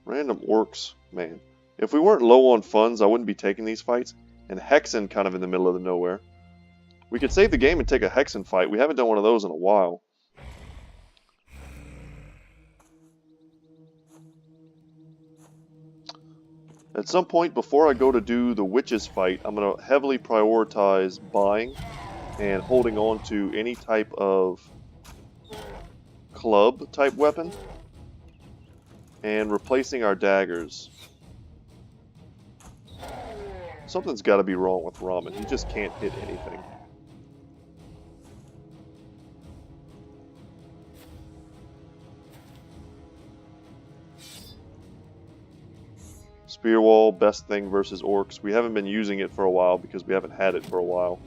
Random orcs, man. If we weren't low on funds, I wouldn't be taking these fights. And Hexen kind of in the middle of the nowhere. We could save the game and take a Hexen fight. We haven't done one of those in a while. At some point before I go to do the witches fight, I'm going to heavily prioritize buying and holding on to any type of club type weapon and replacing our daggers. Something's got to be wrong with Ramen. He just can't hit anything. spear wall, best thing versus orcs. We haven't been using it for a while because we haven't had it for a while.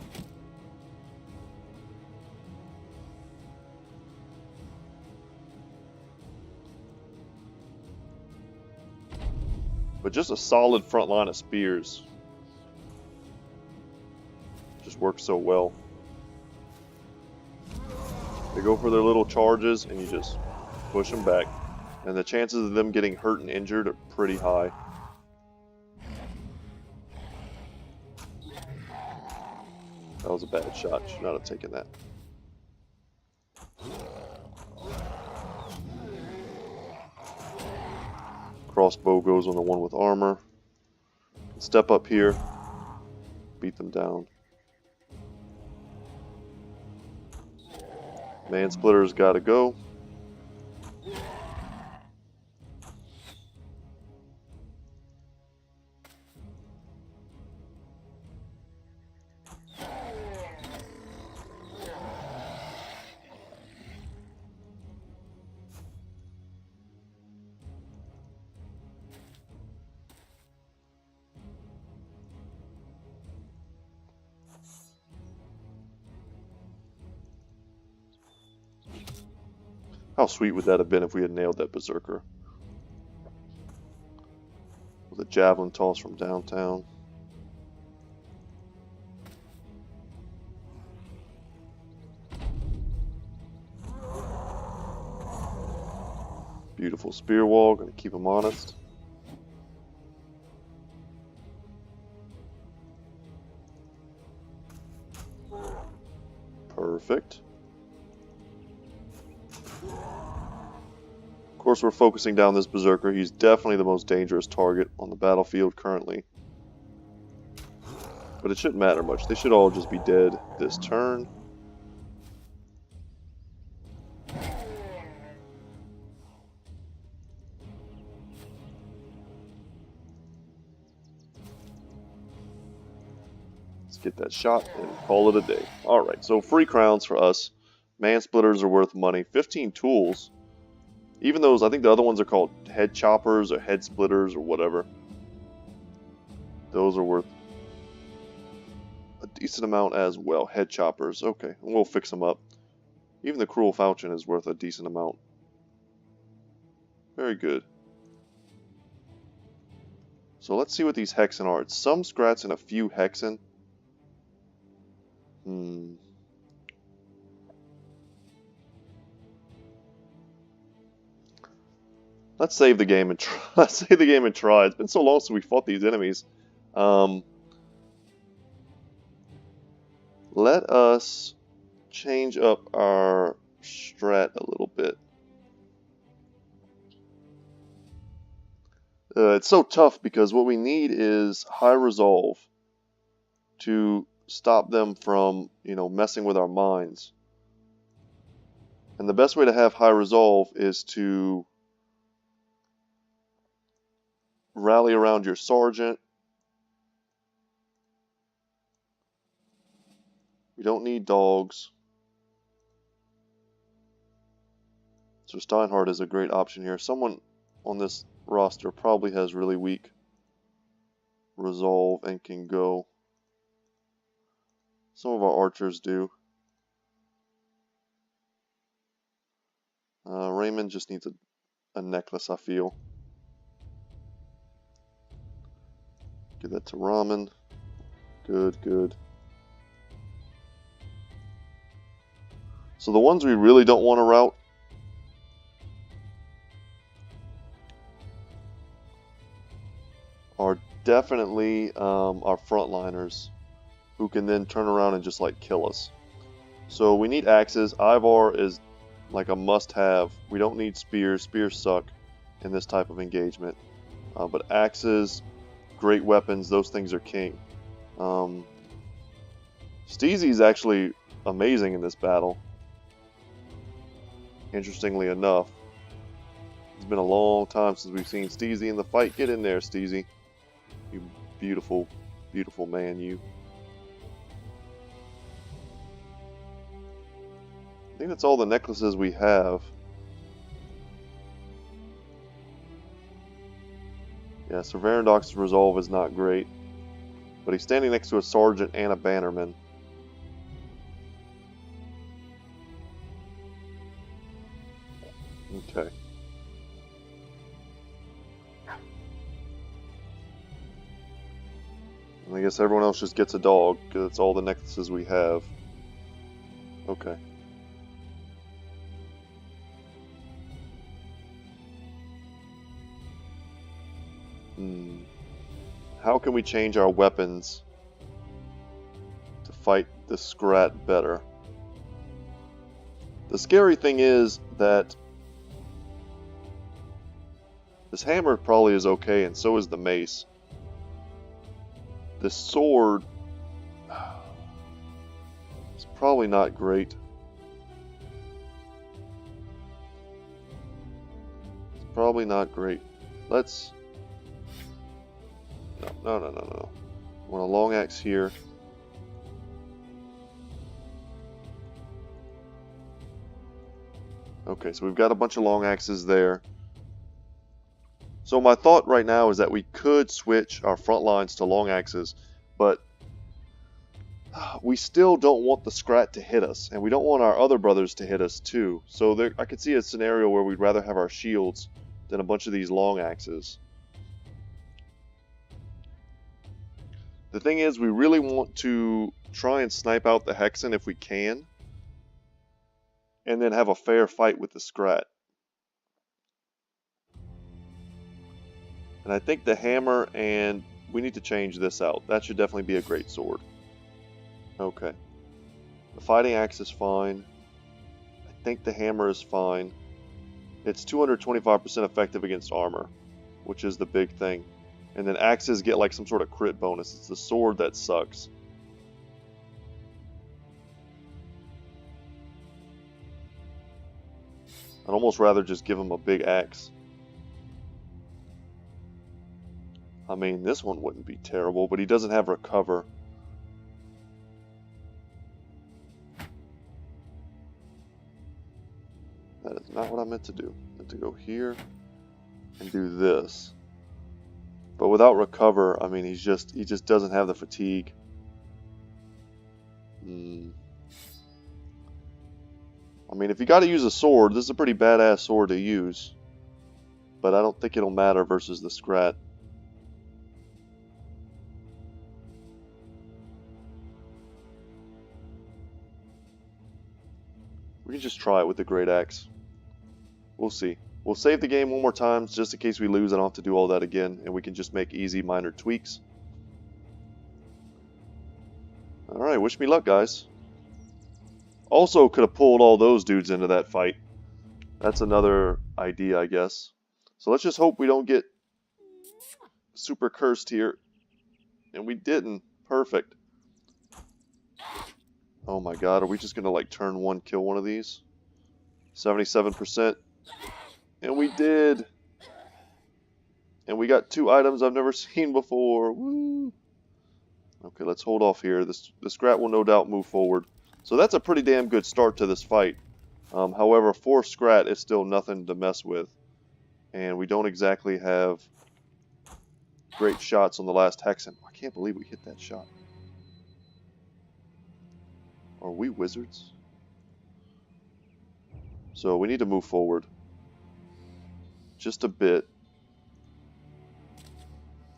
But just a solid front line of spears just works so well. They go for their little charges and you just push them back. And the chances of them getting hurt and injured are pretty high. That was a bad shot. Should not have taken that. Crossbow goes on the one with armor. Step up here. Beat them down. Mansplitter's gotta go. How sweet would that have been if we had nailed that berserker? With a javelin toss from downtown. Beautiful spear wall, gonna keep him honest. Perfect. Of course, we're focusing down this berserker. He's definitely the most dangerous target on the battlefield currently. But it shouldn't matter much. They should all just be dead this turn. Let's get that shot and call it a day. Alright, so free crowns for us. Mansplitters are worth money. 15 tools. Even those, I think the other ones are called head choppers or head splitters or whatever. Those are worth a decent amount as well. Head choppers, okay, we'll fix them up. Even the cruel falchion is worth a decent amount. Very good. So let's see what these Hexen are. It's some Scrats and a few Hexen. Let's save the game and try. Let's save the game and try. It's been so long since we fought these enemies. Let us change up our strat a little bit. It's so tough because what we need is high resolve to stop them from, messing with our minds. And the best way to have high resolve is to rally around your sergeant. We don't need dogs. So Steinhardt is a great option here. Someone on this roster probably has really weak resolve and can go. Some of our archers do. Raymond just needs a necklace, I feel. Give that to Ramen. Good, good. So the ones we really don't want to route are definitely our frontliners, who can then turn around and just kill us. So we need axes. Ivar is like a must-have. We don't need spears. Spears suck in this type of engagement. But axes, great weapons, those things are king. Steezy is actually amazing in this battle. Interestingly enough. It's been a long time since we've seen Steezy in the fight. Get in there, Steezy. You beautiful, beautiful man, you. I think that's all the necklaces we have. Yeah, so Varendok's resolve is not great. But he's standing next to a sergeant and a bannerman. Okay. And I guess everyone else just gets a dog, because it's all the necklaces we have. Okay. How can we change our weapons to fight the Scrat better? The scary thing is that this hammer probably is okay, and so is the mace. This sword is probably not great. It's probably not great. Let's... No. I want a long axe here. Okay, so we've got a bunch of long axes there. So my thought right now is that we could switch our front lines to long axes, but we still don't want the Scrat to hit us, and we don't want our other brothers to hit us too. So there, I could see a scenario where we'd rather have our shields than a bunch of these long axes. The thing is, we really want to try and snipe out the Hexen if we can, and then have a fair fight with the Scrat. And I think the hammer, and we need to change this out. That should definitely be a great sword. Okay. The fighting axe is fine. I think the hammer is fine. It's 225% effective against armor, which is the big thing. And then axes get like some sort of crit bonus. It's the sword that sucks. I'd almost rather just give him a big axe. I mean, this one wouldn't be terrible, but he doesn't have recover. That is not what I meant to do. I meant to go here and do this. But without recover, I mean, he just doesn't have the fatigue. I mean, if you got to use a sword, this is a pretty badass sword to use. But I don't think it'll matter versus the Scrat. We can just try it with the Great Axe. We'll see. We'll save the game one more time, just in case we lose. I don't have to do all that again, and we can just make easy minor tweaks. Alright, wish me luck, guys. Also could have pulled all those dudes into that fight. That's another idea, I guess. So let's just hope we don't get super cursed here. And we didn't. Perfect. Oh my god, are we just gonna like turn one, kill one of these? 77%. And we did! And we got 2 items I've never seen before. Woo! Okay, let's hold off here. The Scrat will no doubt move forward. So that's a pretty damn good start to this fight. However, 4 Scrat is still nothing to mess with. And we don't exactly have great shots on the last Hexen. I can't believe we hit that shot. Are we wizards? So we need to move forward. Just a bit.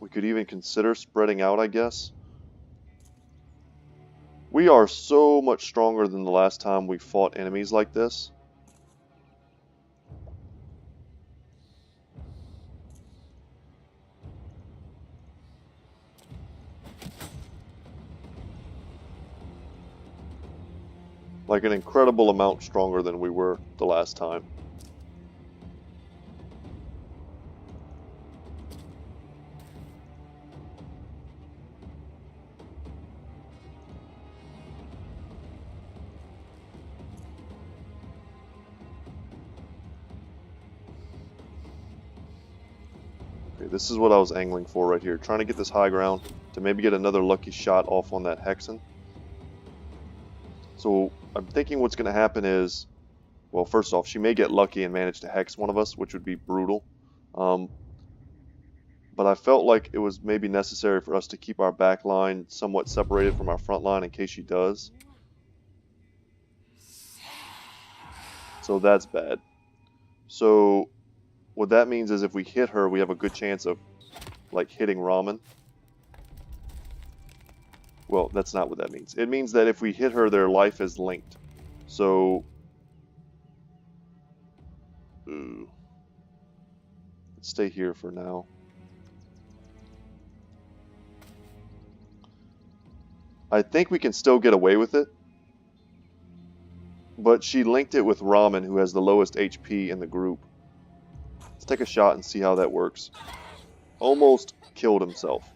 We could even consider spreading out, I guess. We are so much stronger than the last time we fought enemies like this. Like an incredible amount stronger than we were the last time. Okay, this is what I was angling for right here. Trying to get this high ground to maybe get another lucky shot off on that Hexen. So I'm thinking what's going to happen is, well, first off, she may get lucky and manage to hex one of us, which would be brutal. But but I felt like it was maybe necessary for us to keep our back line somewhat separated from our front line in case she does. So that's bad. So what that means is if we hit her, we have a good chance of like hitting Ramen. Well, that's not what that means. It means that if we hit her, their life is linked. So let's stay here for now. I think we can still get away with it. But she linked it with Ramen, who has the lowest HP in the group. Let's take a shot and see how that works. Almost killed himself.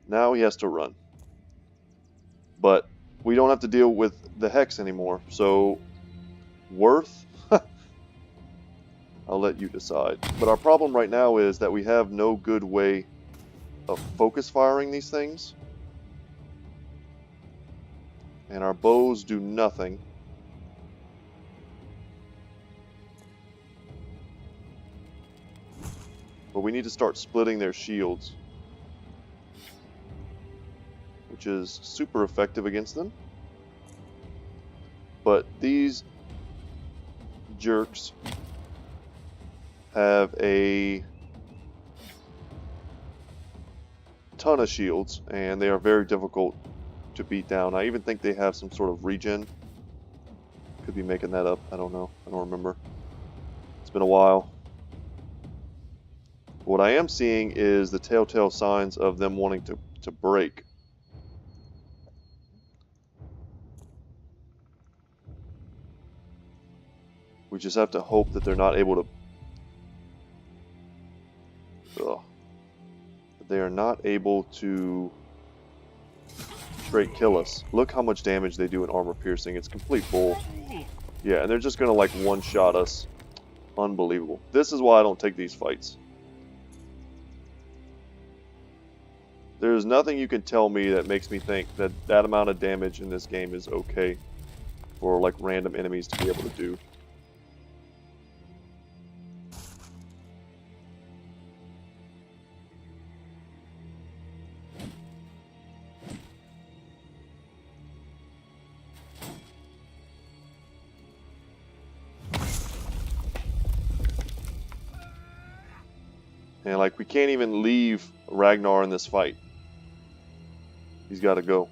Now he has to run. But we don't have to deal with the Hex anymore. So, worth? I'll let you decide. But our problem right now is that we have no good way of focus firing these things. And our bows do nothing. But we need to start splitting their shields, which is super effective against them. But these jerks have a ton of shields, and they are very difficult to beat down. I even think they have some sort of regen. Could be making that up. I don't know. I don't remember. It's been a while. What I am seeing is the telltale signs of them wanting to break. We just have to hope that they're not able to... They are not able to straight kill us. Look how much damage they do in armor piercing. It's complete bull. Yeah, and they're just going to like one-shot us. Unbelievable. This is why I don't take these fights. There's nothing you can tell me that makes me think that that amount of damage in this game is okay for like random enemies to be able to do. And like we can't even leave Ragnar in this fight. He's got to go.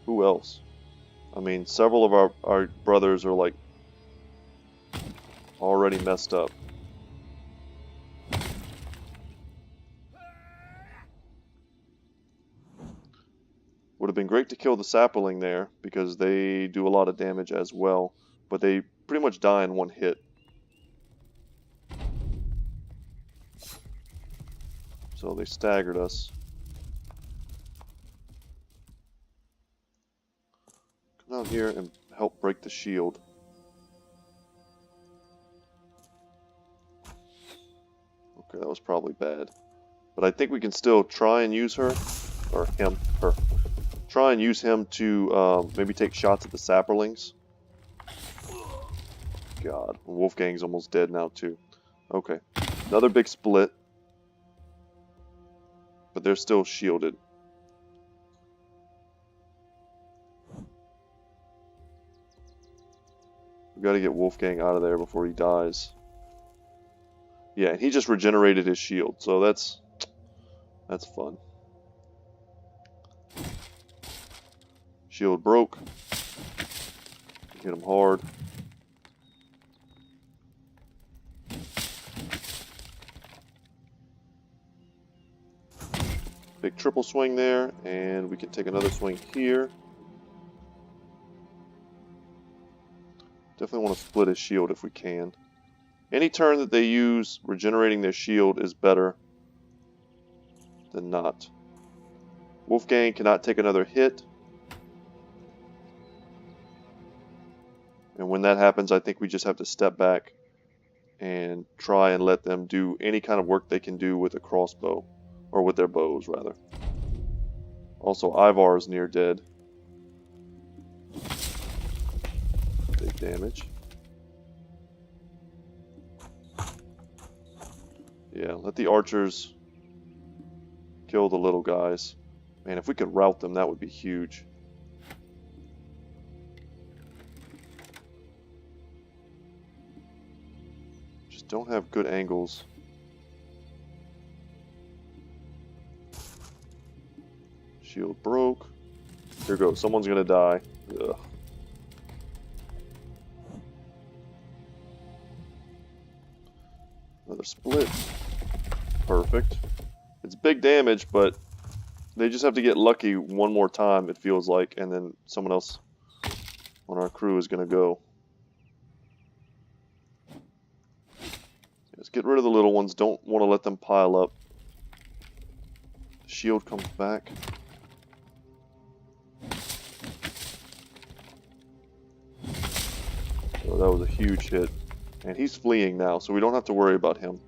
Who else? I mean, several of our brothers are like already messed up. Would have been great to kill the sapling there because they do a lot of damage as well, but they pretty much die in one hit. So they staggered us. Come down here and help break the shield. Okay, that was probably bad. But I think we can still try and use her, or him, her. Try and use him to maybe take shots at the sapperlings. God, Wolfgang's almost dead now too. Okay, another big split. But they're still shielded. We gotta get Wolfgang out of there before he dies. Yeah, and he just regenerated his shield, so that's fun. Shield broke. Hit him hard. Big triple swing there, and we can take another swing here. Definitely want to split his shield if we can. Any turn that they use regenerating their shield is better than not. Wolfgang cannot take another hit. And when that happens, I think we just have to step back and try and let them do any kind of work they can do with a crossbow. Or with their bows, rather. Also, Ivar is near dead. Big damage. Yeah, let the archers kill the little guys. Man, if we could rout them, that would be huge. Just don't have good angles. Shield broke. Here goes. Someone's gonna die. Ugh. Another split. Perfect. It's big damage, but they just have to get lucky one more time, it feels like, and then someone else on our crew is going to go. Let's get rid of the little ones. Don't want to let them pile up. Shield comes back. Oh, that was a huge hit. And he's fleeing now, so we don't have to worry about him.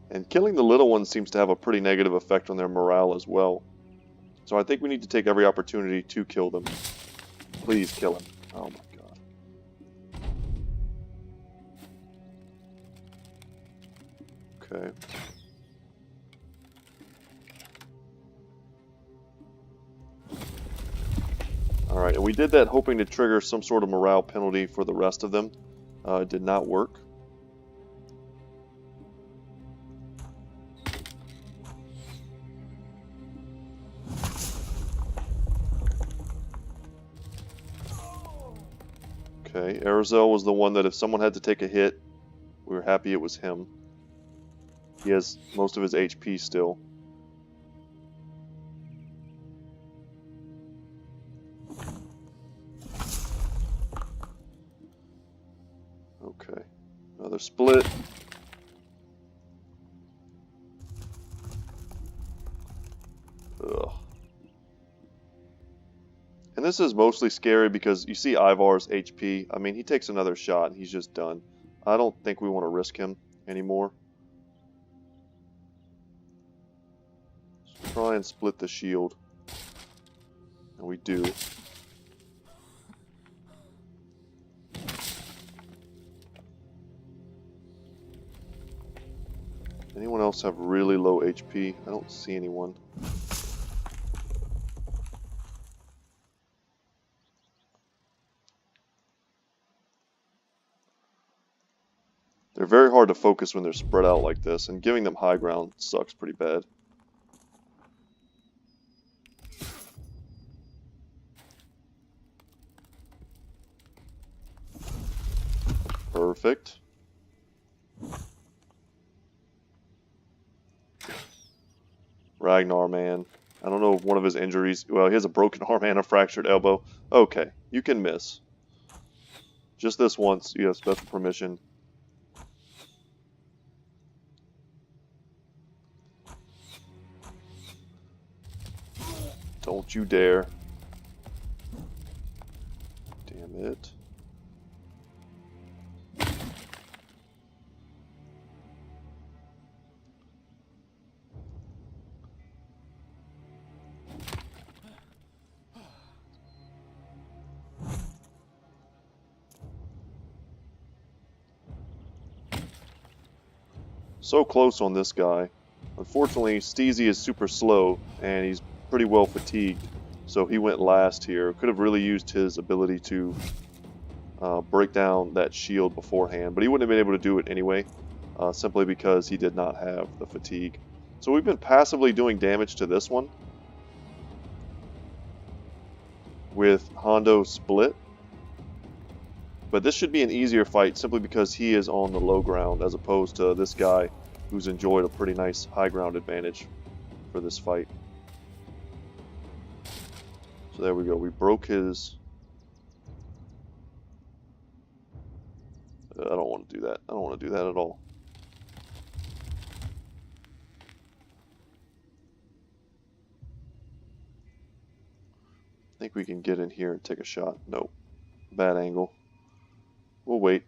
And killing the little ones seems to have a pretty negative effect on their morale as well. So I think we need to take every opportunity to kill them. Please kill him. Oh my god. Okay. Alright, and we did that hoping to trigger some sort of morale penalty for the rest of them. It did not work. Okay, Arizel was the one that if someone had to take a hit, we were happy it was him. He has most of his HP still. Okay, another split. Ugh. And this is mostly scary because you see Ivar's HP. I mean, he takes another shot and he's just done. I don't think we want to risk him anymore. Let's try and split the shield. And we do. Anyone else have really low HP? I don't see anyone. They're very hard to focus when they're spread out like this, and giving them high ground sucks pretty bad. Perfect. Ragnar, man. I don't know if one of his injuries... Well, he has a broken arm and a fractured elbow. Okay, you can miss. Just this once, you have special permission. Don't you dare. Damn it. So close on this guy. Unfortunately, Steezy is super slow, and he's pretty well fatigued, so he went last here. Could have really used his ability to break down that shield beforehand, but he wouldn't have been able to do it anyway, simply because he did not have the fatigue. So we've been passively doing damage to this one with Hondo split, but this should be an easier fight simply because he is on the low ground as opposed to this guy who's enjoyed a pretty nice high ground advantage for this fight. So there we go. We broke his... I don't want to do that. I don't want to do that at all. I think we can get in here and take a shot. Nope. Bad angle. We'll wait.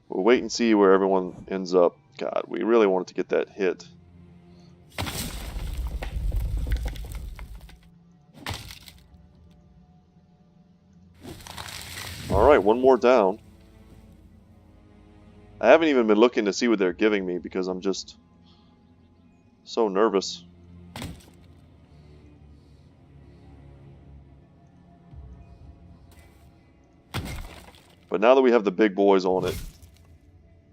We'll wait and see where everyone ends up. God, we really wanted to get that hit. Alright, one more down. I haven't even been looking to see what they're giving me because I'm just so nervous. But now that we have the big boys on it,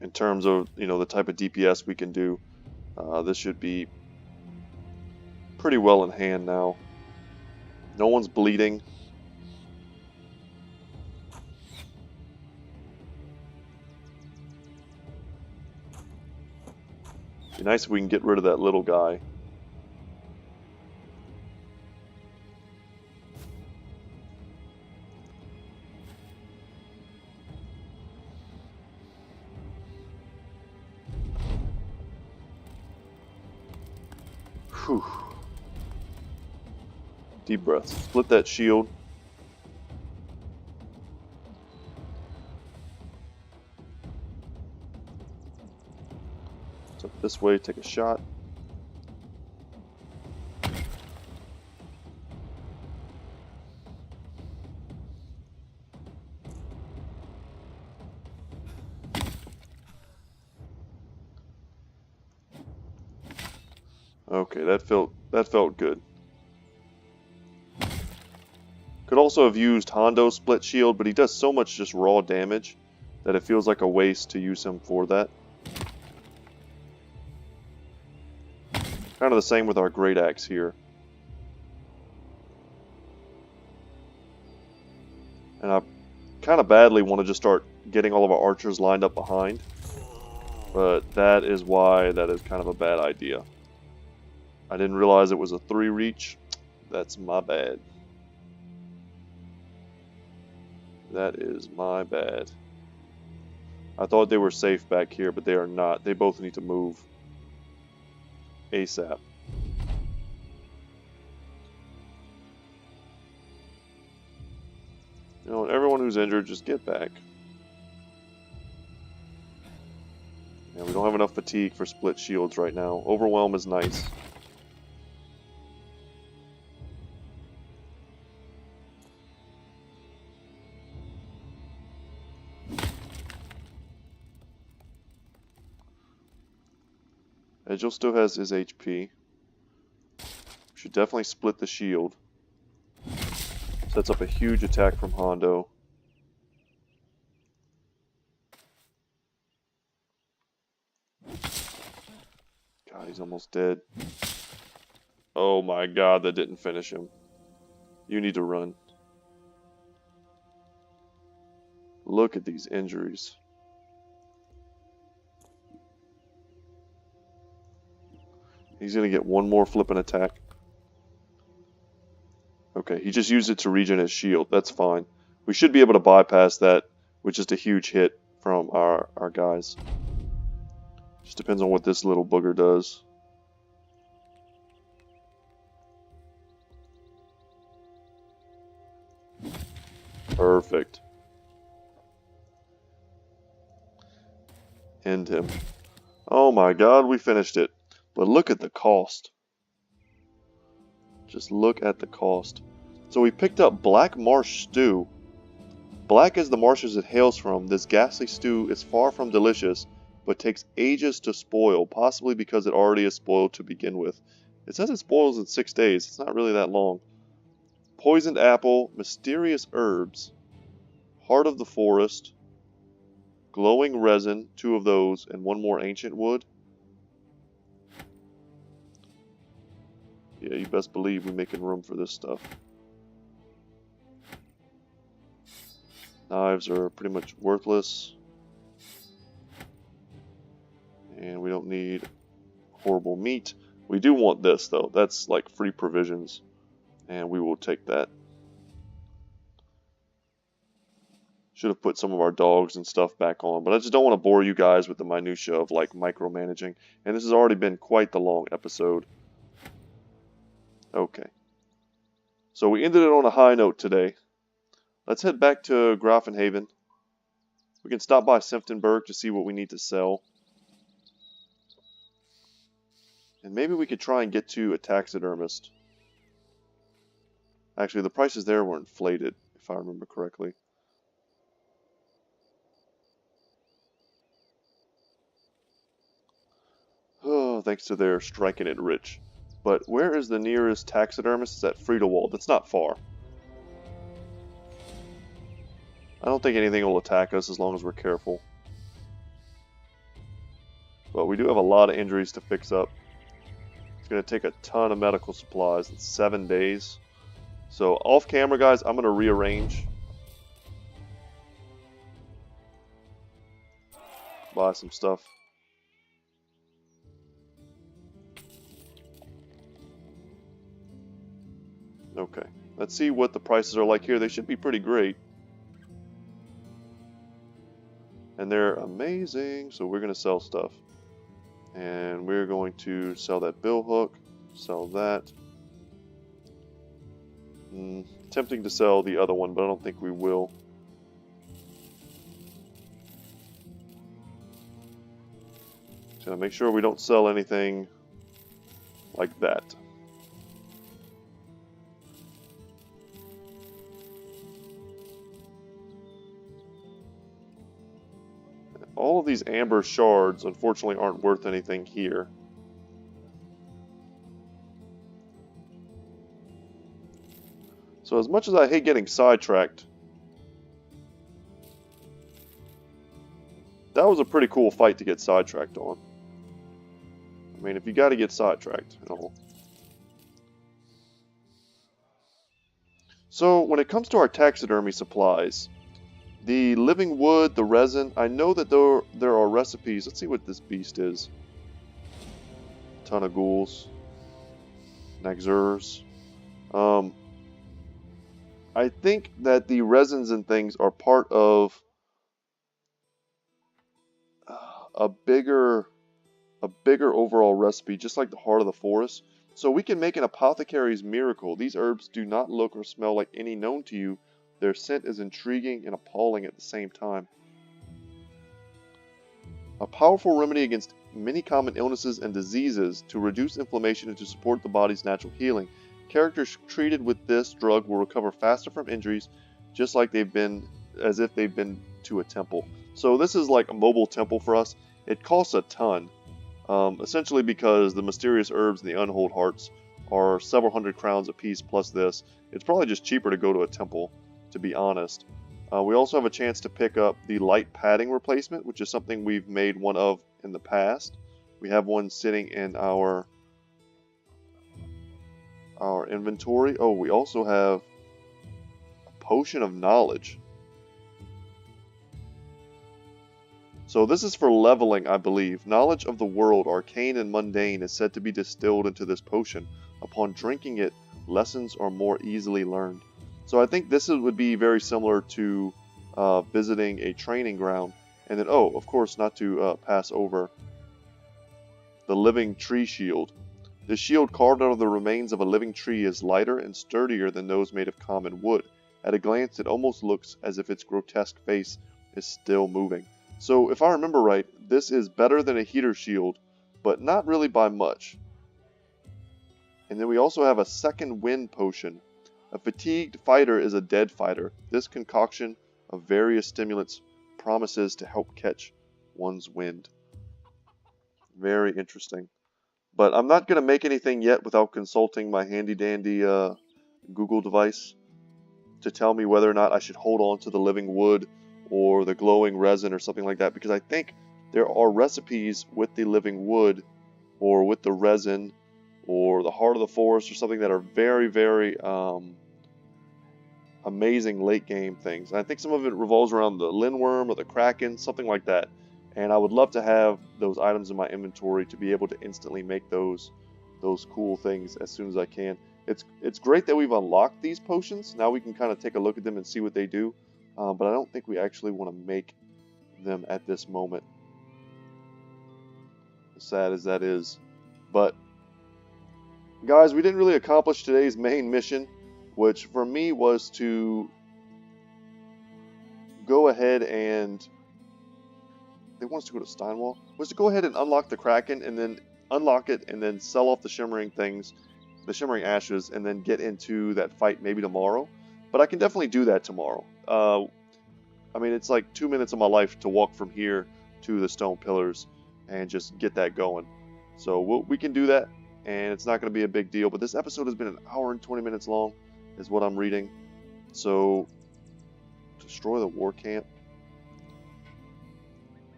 in terms of, you know, the type of DPS we can do, this should be pretty well in hand now. No one's bleeding. Be nice if we can get rid of that little guy. Whew. Deep breath. Split that shield. So this way, take a shot. Okay, that felt good. Could also have used Hondo's split shield, but he does so much just raw damage that it feels like a waste to use him for that. Kind of the same with our Great Axe here. And I kind of badly want to just start getting all of our archers lined up behind. But that is why that is kind of a bad idea. I didn't realize it was a 3 reach. That's my bad. That is my bad. I thought they were safe back here, but they are not. They both need to move ASAP. You know, everyone who's injured, just get back. Yeah, we don't have enough fatigue for split shields right now. Overwhelm is nice. Edgel still has his HP. Should definitely split the shield. Sets up a huge attack from Hondo. God, he's almost dead. Oh my god, that didn't finish him. You need to run. Look at these injuries. He's going to get one more flipping attack. Okay, he just used it to regen his shield. That's fine. We should be able to bypass that with just a huge hit from our guys. Just depends on what this little booger does. Perfect. End him. Oh my god, we finished it. But look at the cost. Just look at the cost. So we picked up Black Marsh Stew. Black as the marshes it hails from, this ghastly stew is far from delicious, but takes ages to spoil, possibly because it already is spoiled to begin with. It says it spoils in 6 days. It's not really that long. Poisoned apple, mysterious herbs, heart of the forest, glowing resin, 2 of those, and 1 more ancient wood. Yeah, you best believe we're making room for this stuff. Knives are pretty much worthless. And we don't need horrible meat. We do want this, though. That's like free provisions. And we will take that. Should have put some of our dogs and stuff back on. But I just don't want to bore you guys with the minutia of like micromanaging. And this has already been quite the long episode. Okay. So we ended it on a high note today. Let's head back to Grafenhaven. We can stop by Senftenberg to see what we need to sell. And maybe we could try and get to a taxidermist. Actually, the prices there were inflated, if I remember correctly. thanks to their striking it rich. But where is the nearest taxidermist? It's at Friedewald. That's not far. I don't think anything will attack us as long as we're careful. But we do have a lot of injuries to fix up. It's going to take a ton of medical supplies. It's 7 days. So off camera, guys, I'm going to rearrange. Buy some stuff. Okay, let's see what the prices are like here. They should be pretty great. And they're amazing, so we're going to sell stuff. And we're going to sell that bill hook, sell that. Tempting to sell the other one, but I don't think we will. So make sure we don't sell anything like that. All of these amber shards, unfortunately, aren't worth anything here. So as much as I hate getting sidetracked, that was a pretty cool fight to get sidetracked on. I mean, if you got to get sidetracked and all. So when it comes to our taxidermy supplies, the living wood, the resin, I know that there are recipes. Let's see what this beast is. Ton of ghouls. Naxurs. I think that the resins and things are part of a bigger overall recipe, just like the Heart of the Forest. So we can make an apothecary's miracle. These herbs do not look or smell like any known to you. Their scent is intriguing and appalling at the same time. A powerful remedy against many common illnesses and diseases to reduce inflammation and to support the body's natural healing. Characters treated with this drug will recover faster from injuries, just like as if they've been to a temple. So this is like a mobile temple for us. It costs a ton, essentially because the mysterious herbs and the unhold hearts are several hundred crowns a piece plus this. It's probably just cheaper to go to a temple, to be honest. We also have a chance to pick up the light padding replacement, which is something we've made one of in the past. We have one sitting in our inventory. Oh, we also have a potion of knowledge. So this is for leveling, I believe. Knowledge of the world, arcane and mundane, is said to be distilled into this potion. Upon drinking it, lessons are more easily learned. So I think this would be very similar to visiting a training ground. And then, oh, of course, not to pass over the living tree shield. The shield carved out of the remains of a living tree is lighter and sturdier than those made of common wood. At a glance, it almost looks as if its grotesque face is still moving. So if I remember right, this is better than a heater shield, but not really by much. And then we also have a second wind potion. A fatigued fighter is a dead fighter. This concoction of various stimulants promises to help catch one's wind. Very interesting. But I'm not going to make anything yet without consulting my handy-dandy Google device to tell me whether or not I should hold on to the living wood or the glowing resin or something like that, because I think there are recipes with the living wood or with the resin or the Heart of the Forest or something that are very, very amazing late game things. And I think some of it revolves around the Lindworm or the Kraken, something like that. And I would love to have those items in my inventory to be able to instantly make those cool things as soon as I can. It's great that we've unlocked these potions. Now we can kind of take a look at them and see what they do. But I don't think we actually want to make them at this moment. As sad as that is. But, guys, we didn't really accomplish today's main mission, which for me was to go ahead and... They want us to go to Steinwall. Was to go ahead and unlock the Kraken and then unlock it and then sell off the shimmering things, the shimmering ashes, and then get into that fight maybe tomorrow. But I can definitely do that tomorrow. I mean, it's like 2 minutes of my life to walk from here to the stone pillars and just get that going. So we can do that, and it's not going to be a big deal. But this episode has been an hour and 20 minutes long, is what I'm reading. So, destroy the war camp.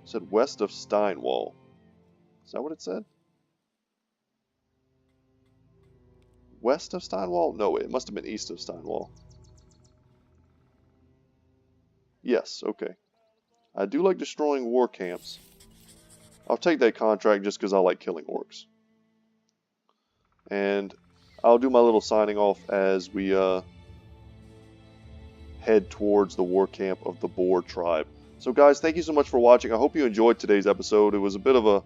It said west of Steinwall. Is that what it said? West of Steinwall? No, it must have been east of Steinwall. Yes, okay. I do like destroying war camps. I'll take that contract just because I like killing orcs. And I'll do my little signing off as we head towards the war camp of the Boar tribe. So guys, thank you so much for watching. I hope you enjoyed today's episode. It was a bit of a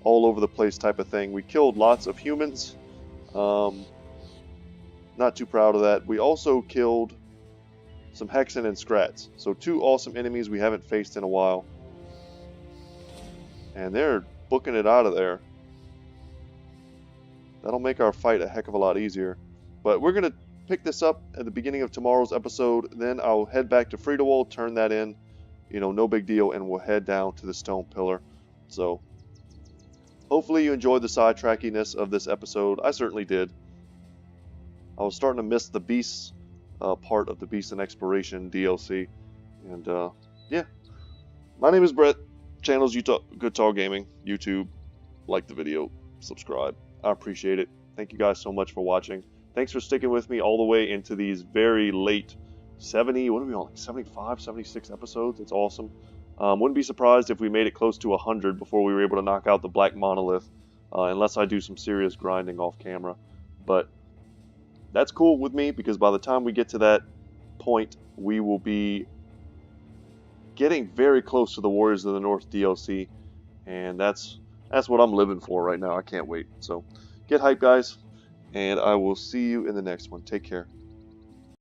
all over the place type of thing. We killed lots of humans. Not too proud of that. We also killed some Hexen and Scrats. So 2 awesome enemies we haven't faced in a while. And they're booking it out of there. That'll make our fight a heck of a lot easier. But we're going to pick this up at the beginning of tomorrow's episode. Then I'll head back to Friedewald, turn that in. You know, no big deal. And we'll head down to the Stone Pillar. So, hopefully you enjoyed the sidetrackiness of this episode. I certainly did. I was starting to miss the Beasts part of the Beast and Exploration DLC. And, yeah. My name is Brett. Channel's Good Talk Gaming. YouTube. Like the video. Subscribe. I appreciate it. Thank you guys so much for watching. Thanks for sticking with me all the way into these very late 70, what are we on, like 75, 76 episodes? It's awesome. Wouldn't be surprised if we made it close to 100 before we were able to knock out the Black Monolith, unless I do some serious grinding off camera. But that's cool with me, because by the time we get to that point, we will be getting very close to the Warriors of the North DLC, and that's what I'm living for right now. I can't wait. So get hyped, guys, and I will see you in the next one. Take care.